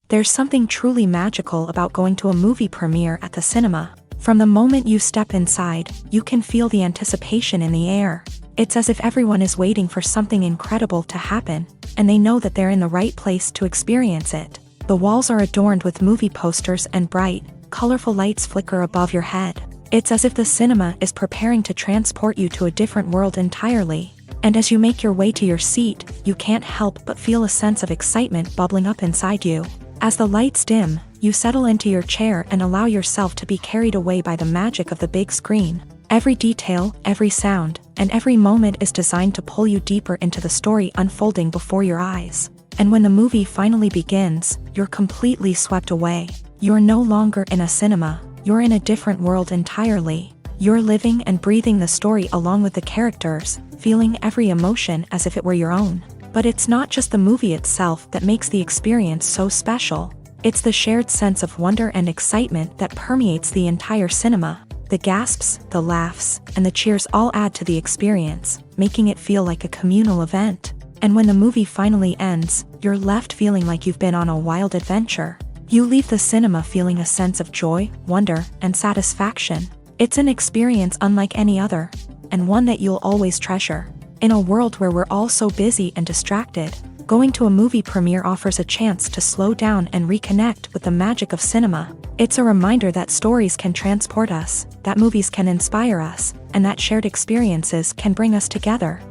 There's something truly magical about going to a movie premiere at the cinema. From the moment you step inside, you can feel the anticipation in the air. It's as if everyone is waiting for something incredible to happen, and they know that they're in the right place to experience it. The walls are adorned with movie posters and bright, colorful lights flicker above your head. It's as if the cinema is preparing to transport you to a different world entirely. And as you make your way to your seat, you can't help but feel a sense of excitement bubbling up inside you. As the lights dim, you settle into your chair and allow yourself to be carried away by the magic of the big screen. Every detail, every sound, and every moment is designed to pull you deeper into the story unfolding before your eyes. And when the movie finally begins, you're completely swept away. You're no longer in a cinema, you're in a different world entirely. You're living and breathing the story along with the characters, feeling every emotion as if it were your own. But it's not just the movie itself that makes the experience so special. It's the shared sense of wonder and excitement that permeates the entire cinema. The gasps, the laughs, and the cheers all add to the experience, making it feel like a communal event. And when the movie finally ends, you're left feeling like you've been on a wild adventure. You leave the cinema feeling a sense of joy, wonder, and satisfaction. It's an experience unlike any other, and one that you'll always treasure. In a world where we're all so busy and distracted, going to a movie premiere offers a chance to slow down and reconnect with the magic of cinema. It's a reminder that stories can transport us, that movies can inspire us, and that shared experiences can bring us together.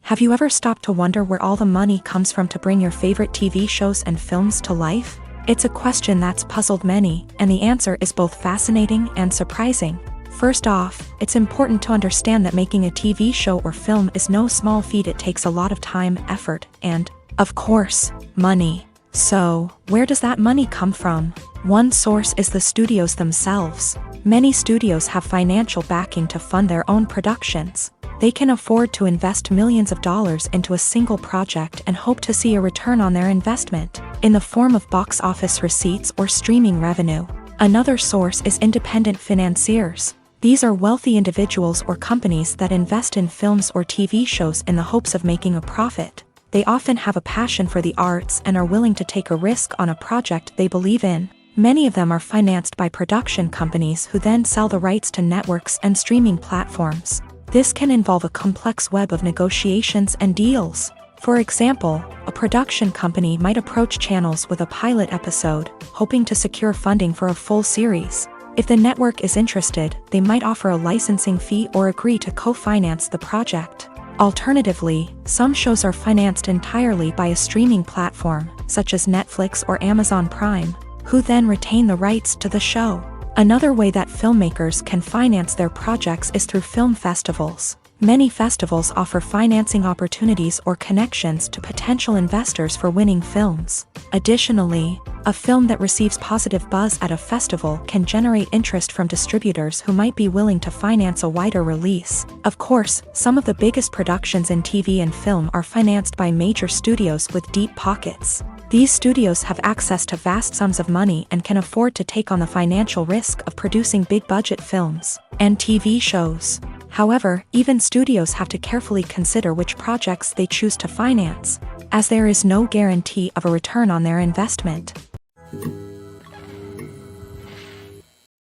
Have you ever stopped to wonder where all the money comes from to bring your favorite TV shows and films to life? It's a question that's puzzled many, and the answer is both fascinating and surprising. First off, it's important to understand that making a TV show or film is no small feat. It takes a lot of time, effort, and, of course, money. So, where does that money come from? One source is the studios themselves. Many studios have financial backing to fund their own productions. They can afford to invest millions of dollars into a single project and hope to see a return on their investment, in the form of box office receipts or streaming revenue. Another source is independent financiers. These are wealthy individuals or companies that invest in films or TV shows in the hopes of making a profit. They often have a passion for the arts and are willing to take a risk on a project they believe in. Many of them are financed by production companies who then sell the rights to networks and streaming platforms. This can involve a complex web of negotiations and deals. For example, a production company might approach channels with a pilot episode, hoping to secure funding for a full series. If the network is interested, they might offer a licensing fee or agree to co-finance the project. Alternatively, some shows are financed entirely by a streaming platform, such as Netflix or Amazon Prime, who then retain the rights to the show. Another way that filmmakers can finance their projects is through film festivals. Many festivals offer financing opportunities or connections to potential investors for winning films. Additionally, a film that receives positive buzz at a festival can generate interest from distributors who might be willing to finance a wider release. Of course, some of the biggest productions in TV and film are financed by major studios with deep pockets. These studios have access to vast sums of money and can afford to take on the financial risk of producing big-budget films and TV shows. However, even studios have to carefully consider which projects they choose to finance, as there is no guarantee of a return on their investment.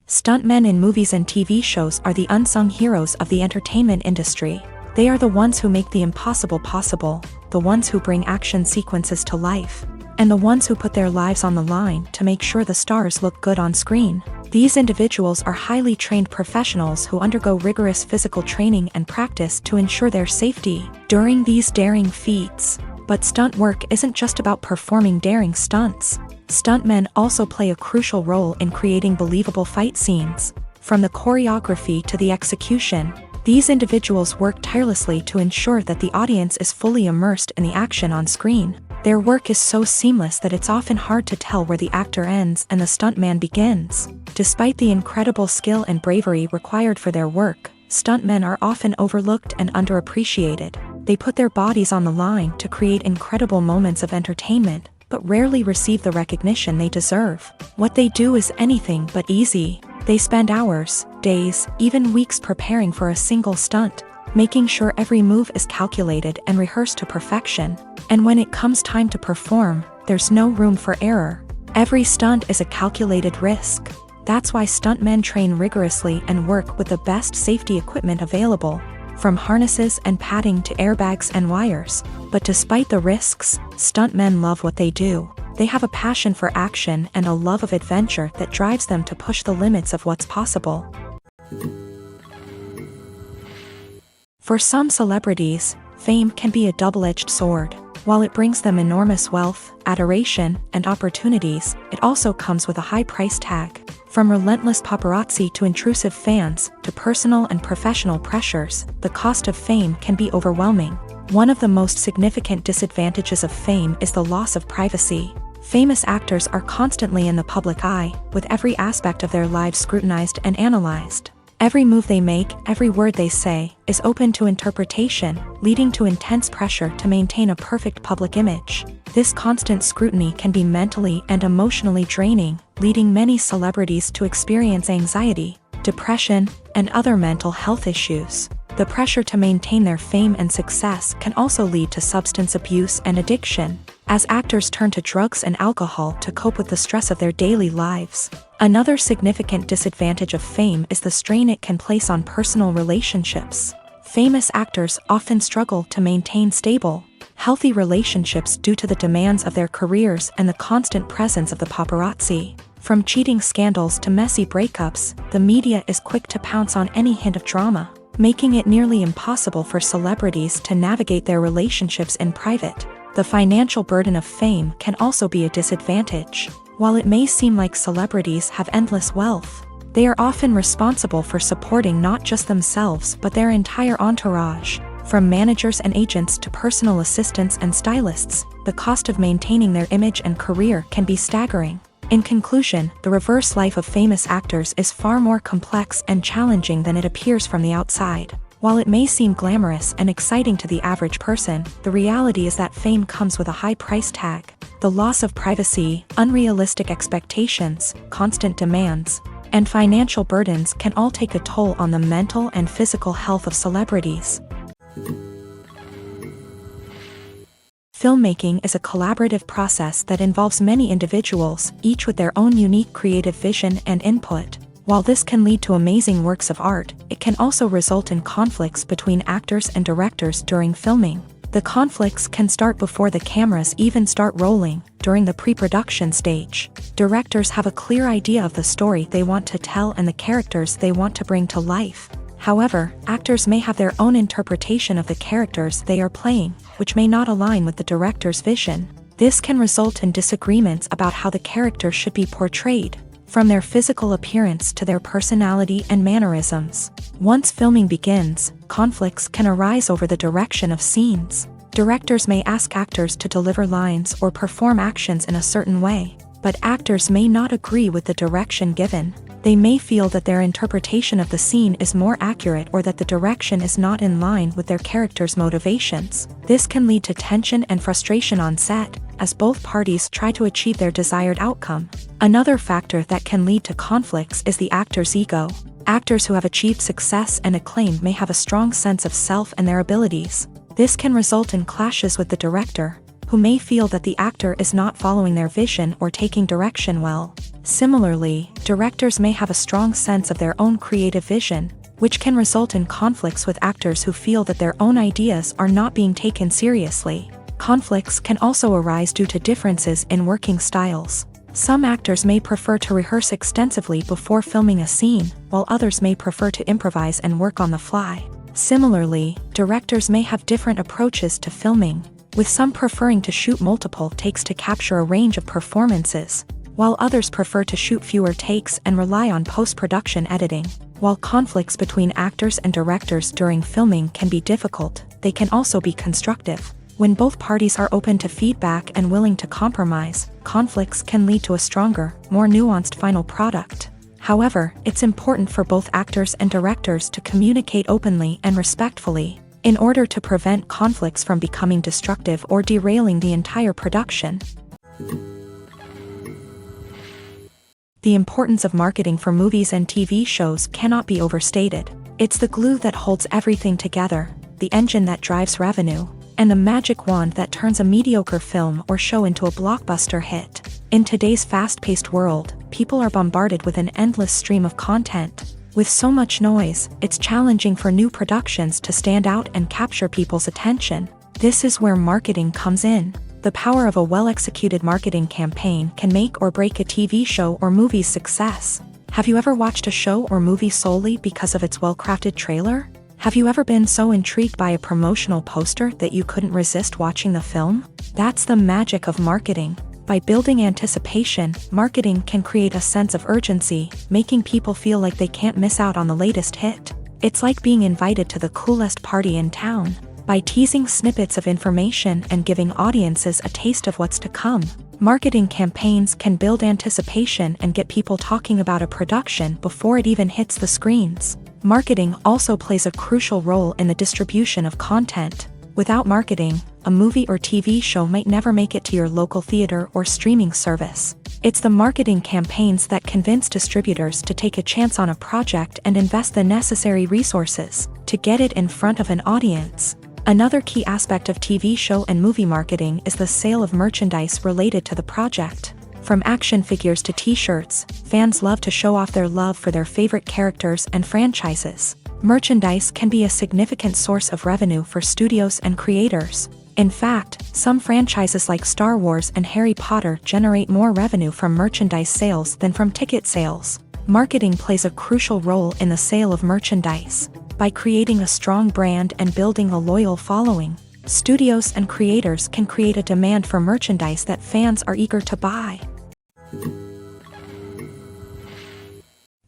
Stuntmen in movies and TV shows are the unsung heroes of the entertainment industry. They are the ones who make the impossible possible, the ones who bring action sequences to life, and the ones who put their lives on the line to make sure the stars look good on screen. These individuals are highly trained professionals who undergo rigorous physical training and practice to ensure their safety during these daring feats. But stunt work isn't just about performing daring stunts. Stuntmen also play a crucial role in creating believable fight scenes. From the choreography to the execution, these individuals work tirelessly to ensure that the audience is fully immersed in the action on screen. Their work is so seamless that it's often hard to tell where the actor ends and the stuntman begins. Despite the incredible skill and bravery required for their work, stuntmen are often overlooked and underappreciated. They put their bodies on the line to create incredible moments of entertainment, but rarely receive the recognition they deserve. What they do is anything but easy. They spend hours, days, even weeks preparing for a single stunt, making sure every move is calculated and rehearsed to perfection. And when it comes time to perform, there's no room for error. Every stunt is a calculated risk. That's why stuntmen train rigorously and work with the best safety equipment available, from harnesses and padding to airbags and wires. But despite the risks, stuntmen love what they do. They have a passion for action and a love of adventure that drives them to push the limits of what's possible. For some celebrities, fame can be a double-edged sword. While it brings them enormous wealth, adoration, and opportunities, it also comes with a high price tag. From relentless paparazzi to intrusive fans, to personal and professional pressures, the cost of fame can be overwhelming. One of the most significant disadvantages of fame is the loss of privacy. Famous actors are constantly in the public eye, with every aspect of their lives scrutinized and analyzed. Every move they make, every word they say, is open to interpretation, leading to intense pressure to maintain a perfect public image. This constant scrutiny can be mentally and emotionally draining, leading many celebrities to experience anxiety, depression, and other mental health issues. The pressure to maintain their fame and success can also lead to substance abuse and addiction, as actors turn to drugs and alcohol to cope with the stress of their daily lives. Another significant disadvantage of fame is the strain it can place on personal relationships. Famous actors often struggle to maintain stable, healthy relationships due to the demands of their careers and the constant presence of the paparazzi. From cheating scandals to messy breakups, the media is quick to pounce on any hint of drama, making it nearly impossible for celebrities to navigate their relationships in private. The financial burden of fame can also be a disadvantage. While it may seem like celebrities have endless wealth, they are often responsible for supporting not just themselves but their entire entourage. From managers and agents to personal assistants and stylists, the cost of maintaining their image and career can be staggering. In conclusion, the reverse life of famous actors is far more complex and challenging than it appears from the outside. While it may seem glamorous and exciting to the average person, the reality is that fame comes with a high price tag. The loss of privacy, unrealistic expectations, constant demands, and financial burdens can all take a toll on the mental and physical health of celebrities. Filmmaking is a collaborative process that involves many individuals, each with their own unique creative vision and input. While this can lead to amazing works of art, it can also result in conflicts between actors and directors during filming. The conflicts can start before the cameras even start rolling, during the pre-production stage. Directors have a clear idea of the story they want to tell and the characters they want to bring to life. However, actors may have their own interpretation of the characters they are playing, which may not align with the director's vision. This can result in disagreements about how the character should be portrayed, from their physical appearance to their personality and mannerisms. Once filming begins, conflicts can arise over the direction of scenes. Directors may ask actors to deliver lines or perform actions in a certain way, but actors may not agree with the direction given. They may feel that their interpretation of the scene is more accurate or that the direction is not in line with their character's motivations. This can lead to tension and frustration on set, as both parties try to achieve their desired outcome. Another factor that can lead to conflicts is the actor's ego. Actors who have achieved success and acclaim may have a strong sense of self and their abilities. This can result in clashes with the director, who may feel that the actor is not following their vision or taking direction well. Similarly, directors may have a strong sense of their own creative vision, which can result in conflicts with actors who feel that their own ideas are not being taken seriously. Conflicts can also arise due to differences in working styles. Some actors may prefer to rehearse extensively before filming a scene, while others may prefer to improvise and work on the fly. Similarly, directors may have different approaches to filming, with some preferring to shoot multiple takes to capture a range of performances, while others prefer to shoot fewer takes and rely on post-production editing. While conflicts between actors and directors during filming can be difficult, they can also be constructive. When both parties are open to feedback and willing to compromise, conflicts can lead to a stronger, more nuanced final product. However, it's important for both actors and directors to communicate openly and respectfully, in order to prevent conflicts from becoming destructive or derailing the entire production. The importance of marketing for movies and TV shows cannot be overstated. It's the glue that holds everything together, the engine that drives revenue, and the magic wand that turns a mediocre film or show into a blockbuster hit. In today's fast-paced world, people are bombarded with an endless stream of content. With so much noise, it's challenging for new productions to stand out and capture people's attention. This is where marketing comes in. The power of a well-executed marketing campaign can make or break a TV show or movie's success. Have you ever watched a show or movie solely because of its well-crafted trailer? Have you ever been so intrigued by a promotional poster that you couldn't resist watching the film? That's the magic of marketing. By building anticipation, marketing can create a sense of urgency, making people feel like they can't miss out on the latest hit. It's like being invited to the coolest party in town. By teasing snippets of information and giving audiences a taste of what's to come, marketing campaigns can build anticipation and get people talking about a production before it even hits the screens. Marketing also plays a crucial role in the distribution of content. Without marketing, a movie or TV show might never make it to your local theater or streaming service. It's the marketing campaigns that convince distributors to take a chance on a project and invest the necessary resources to get it in front of an audience. Another key aspect of TV show and movie marketing is the sale of merchandise related to the project. From action figures to t-shirts, fans love to show off their love for their favorite characters and franchises. Merchandise can be a significant source of revenue for studios and creators. In fact, some franchises like Star Wars and Harry Potter generate more revenue from merchandise sales than from ticket sales. Marketing plays a crucial role in the sale of merchandise. By creating a strong brand and building a loyal following, studios and creators can create a demand for merchandise that fans are eager to buy.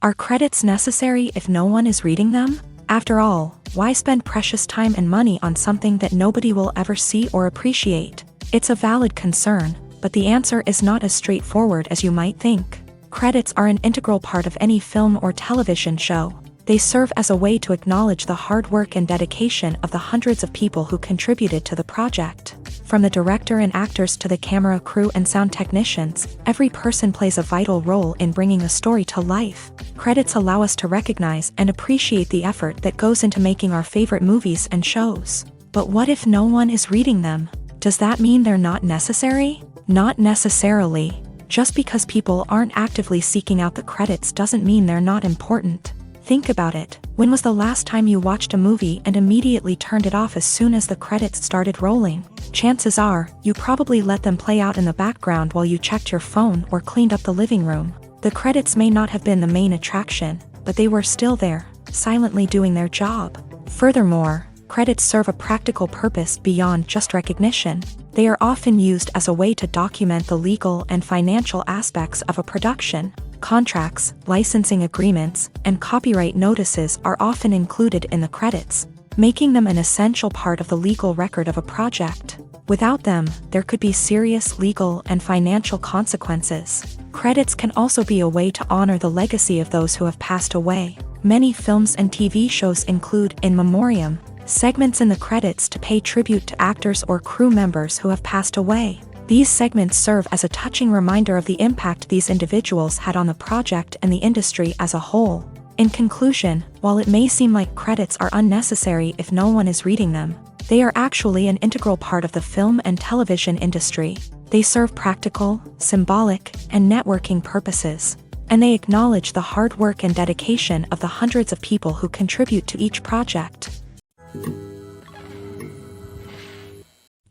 Are credits necessary if no one is reading them? After all, why spend precious time and money on something that nobody will ever see or appreciate? It's a valid concern, but the answer is not as straightforward as you might think. Credits are an integral part of any film or television show. They serve as a way to acknowledge the hard work and dedication of the hundreds of people who contributed to the project. From the director and actors to the camera crew and sound technicians, every person plays a vital role in bringing a story to life. Credits allow us to recognize and appreciate the effort that goes into making our favorite movies and shows. But what if no one is reading them? Does that mean they're not necessary? Not necessarily. Just because people aren't actively seeking out the credits doesn't mean they're not important. Think about it. When was the last time you watched a movie and immediately turned it off as soon as the credits started rolling? Chances are, you probably let them play out in the background while you checked your phone or cleaned up the living room. The credits may not have been the main attraction, but they were still there, silently doing their job. Furthermore, credits serve a practical purpose beyond just recognition. They are often used as a way to document the legal and financial aspects of a production. Contracts, licensing agreements, and copyright notices are often included in the credits, making them an essential part of the legal record of a project. Without them, there could be serious legal and financial consequences. Credits can also be a way to honor the legacy of those who have passed away. Many films and TV shows include in memoriam segments in the credits to pay tribute to actors or crew members who have passed away. These segments serve as a touching reminder of the impact these individuals had on the project and the industry as a whole. In conclusion, while it may seem like credits are unnecessary if no one is reading them, they are actually an integral part of the film and television industry. They serve practical, symbolic, and networking purposes, and they acknowledge the hard work and dedication of the hundreds of people who contribute to each project.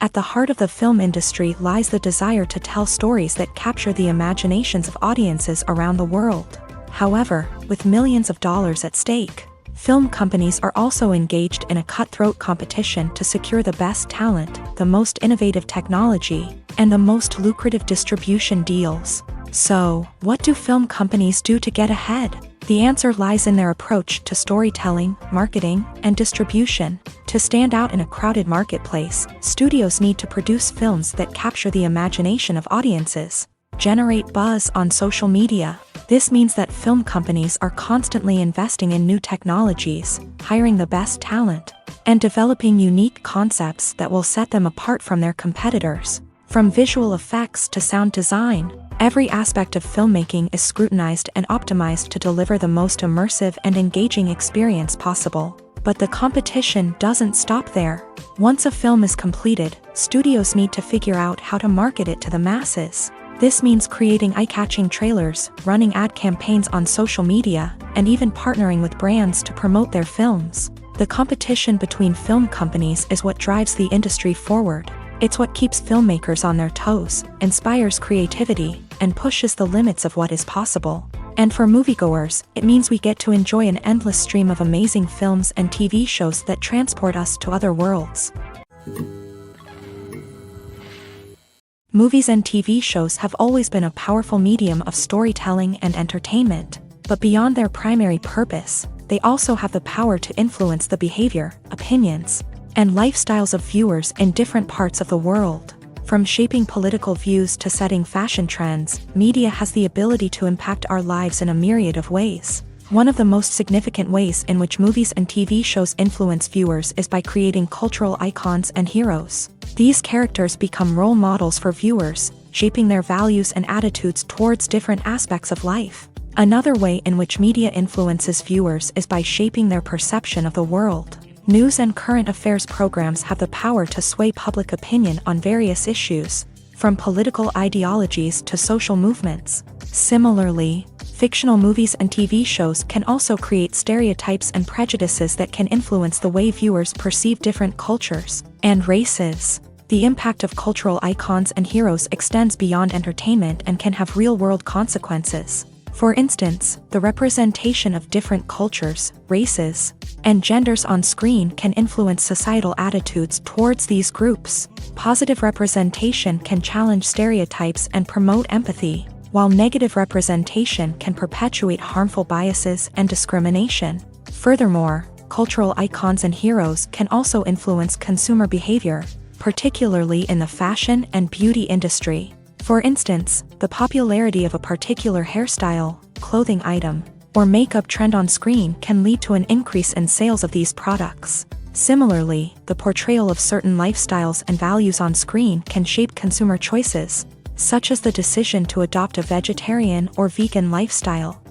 At the heart of the film industry lies the desire to tell stories that capture the imaginations of audiences around the world. However, with millions of dollars at stake, film companies are also engaged in a cutthroat competition to secure the best talent, the most innovative technology, and the most lucrative distribution deals. So, what do film companies do to get ahead? The answer lies in their approach to storytelling, marketing, and distribution. To stand out in a crowded marketplace, studios need to produce films that capture the imagination of audiences, generate buzz on social media. This means that film companies are constantly investing in new technologies, hiring the best talent, and developing unique concepts that will set them apart from their competitors. From visual effects to sound design, every aspect of filmmaking is scrutinized and optimized to deliver the most immersive and engaging experience possible. But the competition doesn't stop there. Once a film is completed, studios need to figure out how to market it to the masses. This means creating eye-catching trailers, running ad campaigns on social media, and even partnering with brands to promote their films. The competition between film companies is what drives the industry forward. It's what keeps filmmakers on their toes, inspires creativity, and pushes the limits of what is possible. And for moviegoers, it means we get to enjoy an endless stream of amazing films and TV shows that transport us to other worlds. Movies and TV shows have always been a powerful medium of storytelling and entertainment, but beyond their primary purpose, they also have the power to influence the behavior, opinions, and lifestyles of viewers in different parts of the world. From shaping political views to setting fashion trends, media has the ability to impact our lives in a myriad of ways. One of the most significant ways in which movies and TV shows influence viewers is by creating cultural icons and heroes. These characters become role models for viewers, shaping their values and attitudes towards different aspects of life. Another way in which media influences viewers is by shaping their perception of the world. News and current affairs programs have the power to sway public opinion on various issues, from political ideologies to social movements. Similarly, fictional movies and TV shows can also create stereotypes and prejudices that can influence the way viewers perceive different cultures and races. The impact of cultural icons and heroes extends beyond entertainment and can have real-world consequences. For instance, the representation of different cultures, races, and genders on screen can influence societal attitudes towards these groups. Positive representation can challenge stereotypes and promote empathy, while negative representation can perpetuate harmful biases and discrimination. Furthermore, cultural icons and heroes can also influence consumer behavior, particularly in the fashion and beauty industry. For instance, the popularity of a particular hairstyle, clothing item, or makeup trend on screen can lead to an increase in sales of these products. Similarly, the portrayal of certain lifestyles and values on screen can shape consumer choices, such as the decision to adopt a vegetarian or vegan lifestyle.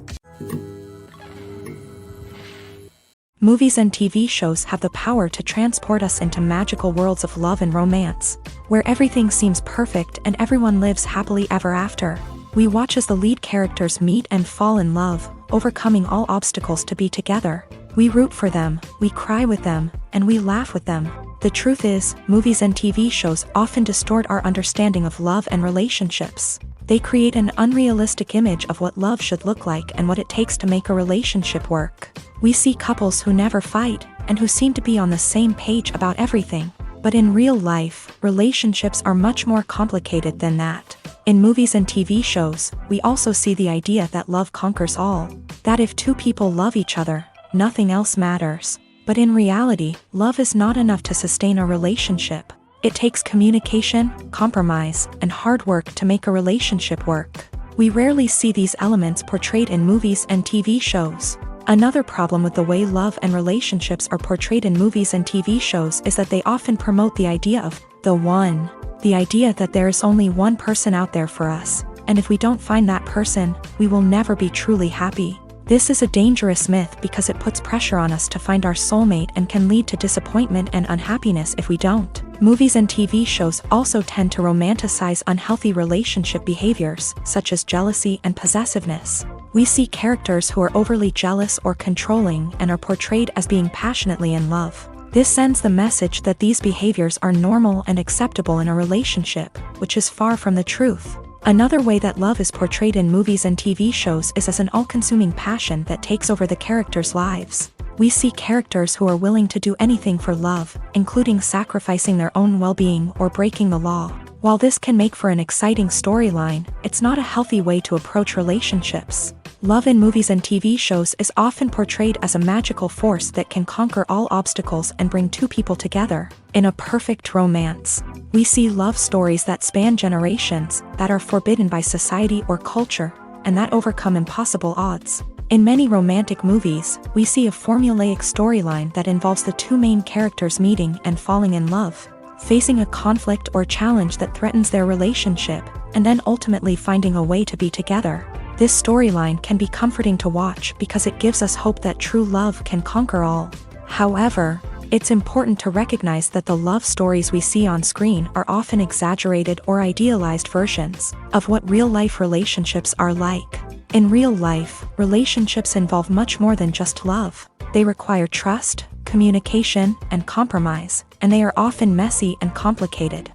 Movies and TV shows have the power to transport us into magical worlds of love and romance, where everything seems perfect and everyone lives happily ever after. We watch as the lead characters meet and fall in love, overcoming all obstacles to be together. We root for them, we cry with them, and we laugh with them. The truth is, movies and TV shows often distort our understanding of love and relationships. They create an unrealistic image of what love should look like and what it takes to make a relationship work. We see couples who never fight, and who seem to be on the same page about everything. But in real life, relationships are much more complicated than that. In movies and TV shows, we also see the idea that love conquers all. That if two people love each other, nothing else matters. But in reality, love is not enough to sustain a relationship. It takes communication, compromise, and hard work to make a relationship work. We rarely see these elements portrayed in movies and TV shows. Another problem with the way love and relationships are portrayed in movies and TV shows is that they often promote the idea of the one. The idea that there is only one person out there for us, and if we don't find that person, we will never be truly happy. This is a dangerous myth because it puts pressure on us to find our soulmate and can lead to disappointment and unhappiness if we don't. Movies and TV shows also tend to romanticize unhealthy relationship behaviors, such as jealousy and possessiveness. We see characters who are overly jealous or controlling and are portrayed as being passionately in love. This sends the message that these behaviors are normal and acceptable in a relationship, which is far from the truth. Another way that love is portrayed in movies and TV shows is as an all-consuming passion that takes over the characters' lives. We see characters who are willing to do anything for love, including sacrificing their own well-being or breaking the law. While this can make for an exciting storyline, it's not a healthy way to approach relationships. Love in movies and TV shows is often portrayed as a magical force that can conquer all obstacles and bring two people together. In a perfect romance, we see love stories that span generations, that are forbidden by society or culture, and that overcome impossible odds. In many romantic movies, we see a formulaic storyline that involves the two main characters meeting and falling in love, facing a conflict or challenge that threatens their relationship, and then ultimately finding a way to be together. This storyline can be comforting to watch because it gives us hope that true love can conquer all. However, it's important to recognize that the love stories we see on screen are often exaggerated or idealized versions of what real-life relationships are like. In real life, relationships involve much more than just love. They require trust, communication, and compromise, and they are often messy and complicated.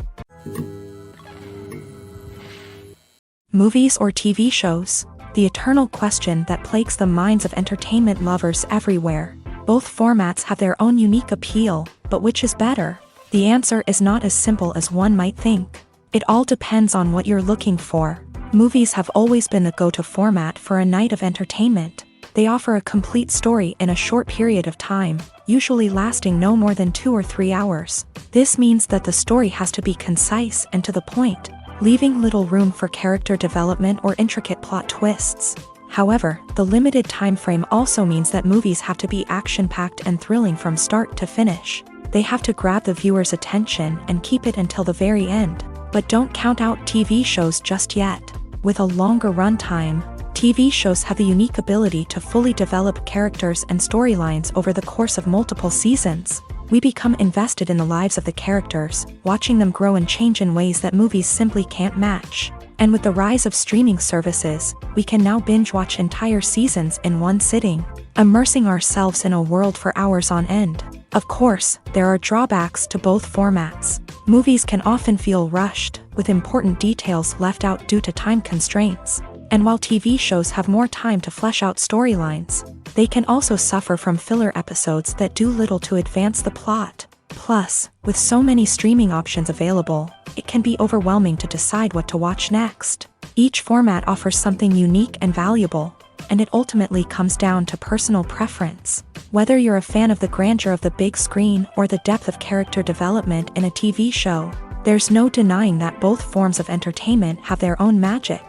Movies or TV shows? The eternal question that plagues the minds of entertainment lovers everywhere. Both formats have their own unique appeal, but which is better? The answer is not as simple as one might think. It all depends on what you're looking for. Movies have always been the go-to format for a night of entertainment. They offer a complete story in a short period of time, usually lasting no more than 2 or 3 hours. This means that the story has to be concise and to the point, leaving little room for character development or intricate plot twists. However, the limited time frame also means that movies have to be action-packed and thrilling from start to finish. They have to grab the viewer's attention and keep it until the very end. But don't count out TV shows just yet. With a longer runtime, TV shows have the unique ability to fully develop characters and storylines over the course of multiple seasons. We become invested in the lives of the characters, watching them grow and change in ways that movies simply can't match. And with the rise of streaming services, we can now binge-watch entire seasons in one sitting, immersing ourselves in a world for hours on end. Of course, there are drawbacks to both formats. Movies can often feel rushed, with important details left out due to time constraints. And while TV shows have more time to flesh out storylines, they can also suffer from filler episodes that do little to advance the plot. Plus, with so many streaming options available, it can be overwhelming to decide what to watch next. Each format offers something unique and valuable, and it ultimately comes down to personal preference. Whether you're a fan of the grandeur of the big screen or the depth of character development in a TV show, there's no denying that both forms of entertainment have their own magic.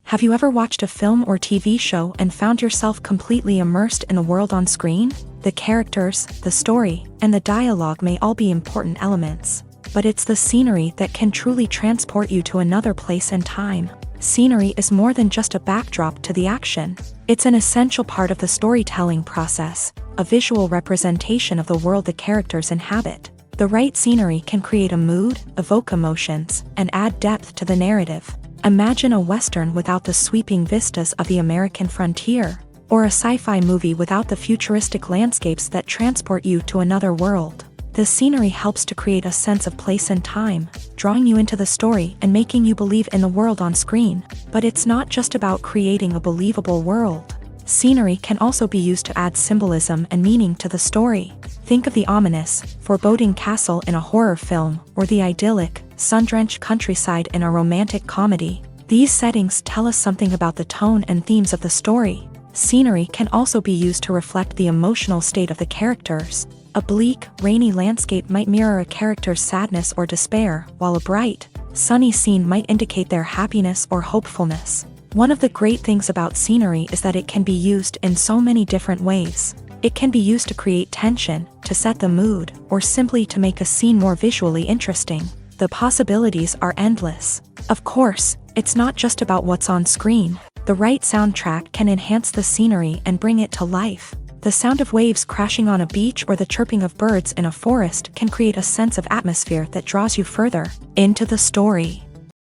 Have you ever watched a film or TV show and found yourself completely immersed in the world on screen? The characters, the story, and the dialogue may all be important elements, but it's the scenery that can truly transport you to another place and time. Scenery is more than just a backdrop to the action. It's an essential part of the storytelling process, a visual representation of the world the characters inhabit. The right scenery can create a mood, evoke emotions, and add depth to the narrative. Imagine a Western without the sweeping vistas of the American frontier, or a sci-fi movie without the futuristic landscapes that transport you to another world. The scenery helps to create a sense of place and time, drawing you into the story and making you believe in the world on screen. But it's not just about creating a believable world. Scenery can also be used to add symbolism and meaning to the story. Think of the ominous, foreboding castle in a horror film, or the idyllic, sun-drenched countryside in a romantic comedy. These settings tell us something about the tone and themes of the story. Scenery can also be used to reflect the emotional state of the characters. A bleak, rainy landscape might mirror a character's sadness or despair, while a bright, sunny scene might indicate their happiness or hopefulness. One of the great things about scenery is that it can be used in so many different ways. It can be used to create tension, to set the mood, or simply to make a scene more visually interesting. The possibilities are endless. Of course, it's not just about what's on screen. The right soundtrack can enhance the scenery and bring it to life. The sound of waves crashing on a beach or the chirping of birds in a forest can create a sense of atmosphere that draws you further into the story.